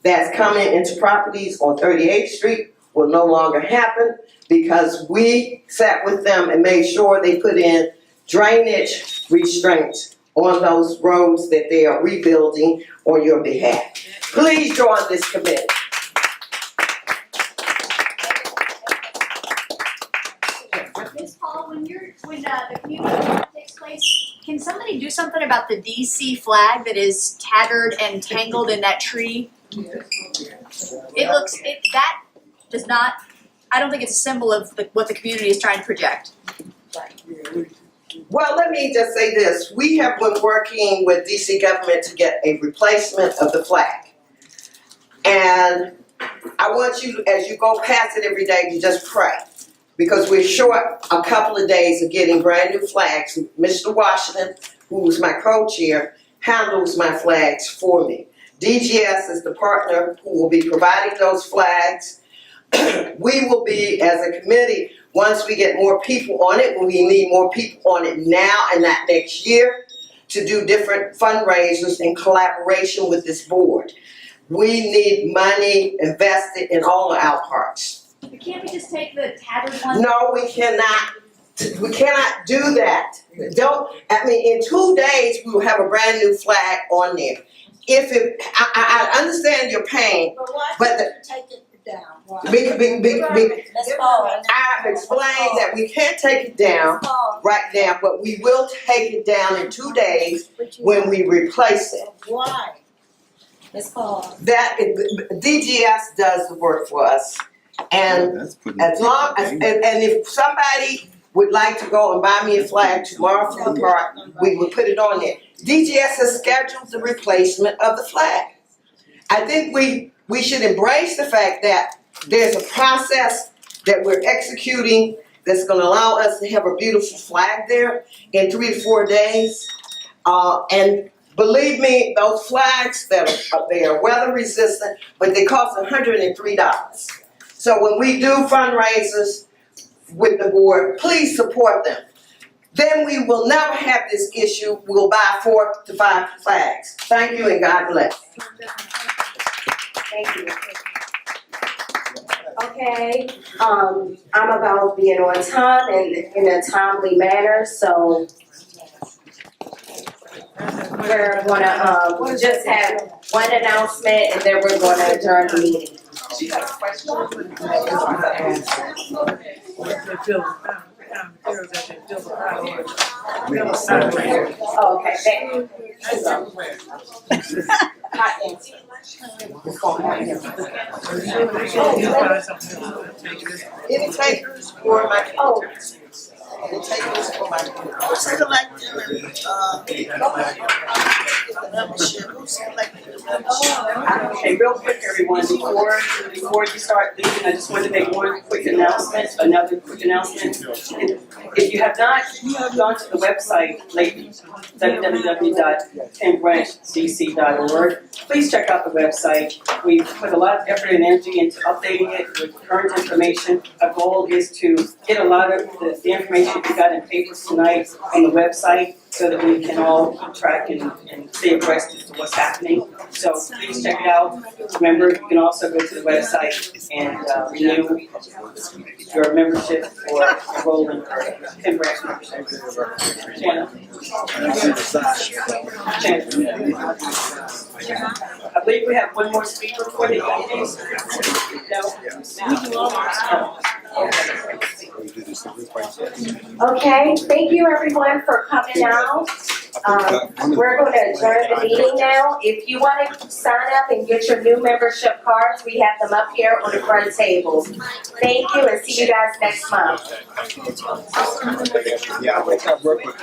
Speaker 6: that's coming into properties on 38th Street will no longer happen because we sat with them and made sure they put in drainage restraints on those roads that they are rebuilding on your behalf. Please join this committee.
Speaker 5: Ms. Paul, when the community takes place, can somebody do something about the DC flag that is tattered and tangled in that tree? That does not, I don't think it's a symbol of what the community is trying to project.
Speaker 6: Well, let me just say this. We have been working with DC government to get a replacement of the flag. And I want you, as you go past it every day, to just pray. Because we're short a couple of days of getting brand new flags. Mr. Washington, who's my co-chair, handles my flags for me. DGS is the partner who will be providing those flags. We will be, as a committee, once we get more people on it, we need more people on it now and not next year, to do different fundraisers in collaboration with this board. We need money invested in all of our parks.
Speaker 5: But can't we just take the tattered one?
Speaker 6: No, we cannot. We cannot do that. In 2 days, we will have a brand new flag on there. I understand your pain, but
Speaker 18: take it down.
Speaker 6: I've explained that we can't take it down right now, but we will take it down in 2 days when we replace it.
Speaker 18: Why?
Speaker 6: that DGS does the work for us. And as long as, and if somebody would like to go and buy me a flag tomorrow from the park, we would put it on there. DGS has scheduled the replacement of the flag. I think we should embrace the fact that there's a process that we're executing that's gonna allow us to have a beautiful flag there in 3 to 4 days. And believe me, those flags they are weather resistant, but they cost $103. So when we do fundraisers with the board, please support them. Then we will never have this issue. We'll buy 4 to 5 flags. Thank you and God bless.
Speaker 1: Thank you. Okay, I'm about being on time and in a timely manner, so we're gonna just have one announcement and then we're gonna adjourn the meeting.
Speaker 13: She got a question.
Speaker 1: Oh, okay, thank you.
Speaker 4: Any takers for my any takers for my who's selected membership? Who's selected membership?
Speaker 21: Okay, real quick, everyone, before you start leaving, I just wanted to make one quick announcement, another quick announcement. If you have not gone to the website lately, www.pennbranchcc.org, please check out the website. We've put a lot of effort and energy into updating it with current information. Our goal is to get a lot of the information we got in papers tonight on the website so that we can all keep track and stay abreast as to what's happening. So please check it out. Remember, you can also go to the website and renew your membership or enroll in our Penn Branch membership. Shannon? I believe we have one more speaker for the evening.
Speaker 1: Okay, thank you everyone for coming out. We're going to adjourn the meeting now. If you want to sign up and get your new membership cards, we have them up here on the front tables. Thank you and see you guys next month.
Speaker 15: Yeah, I work with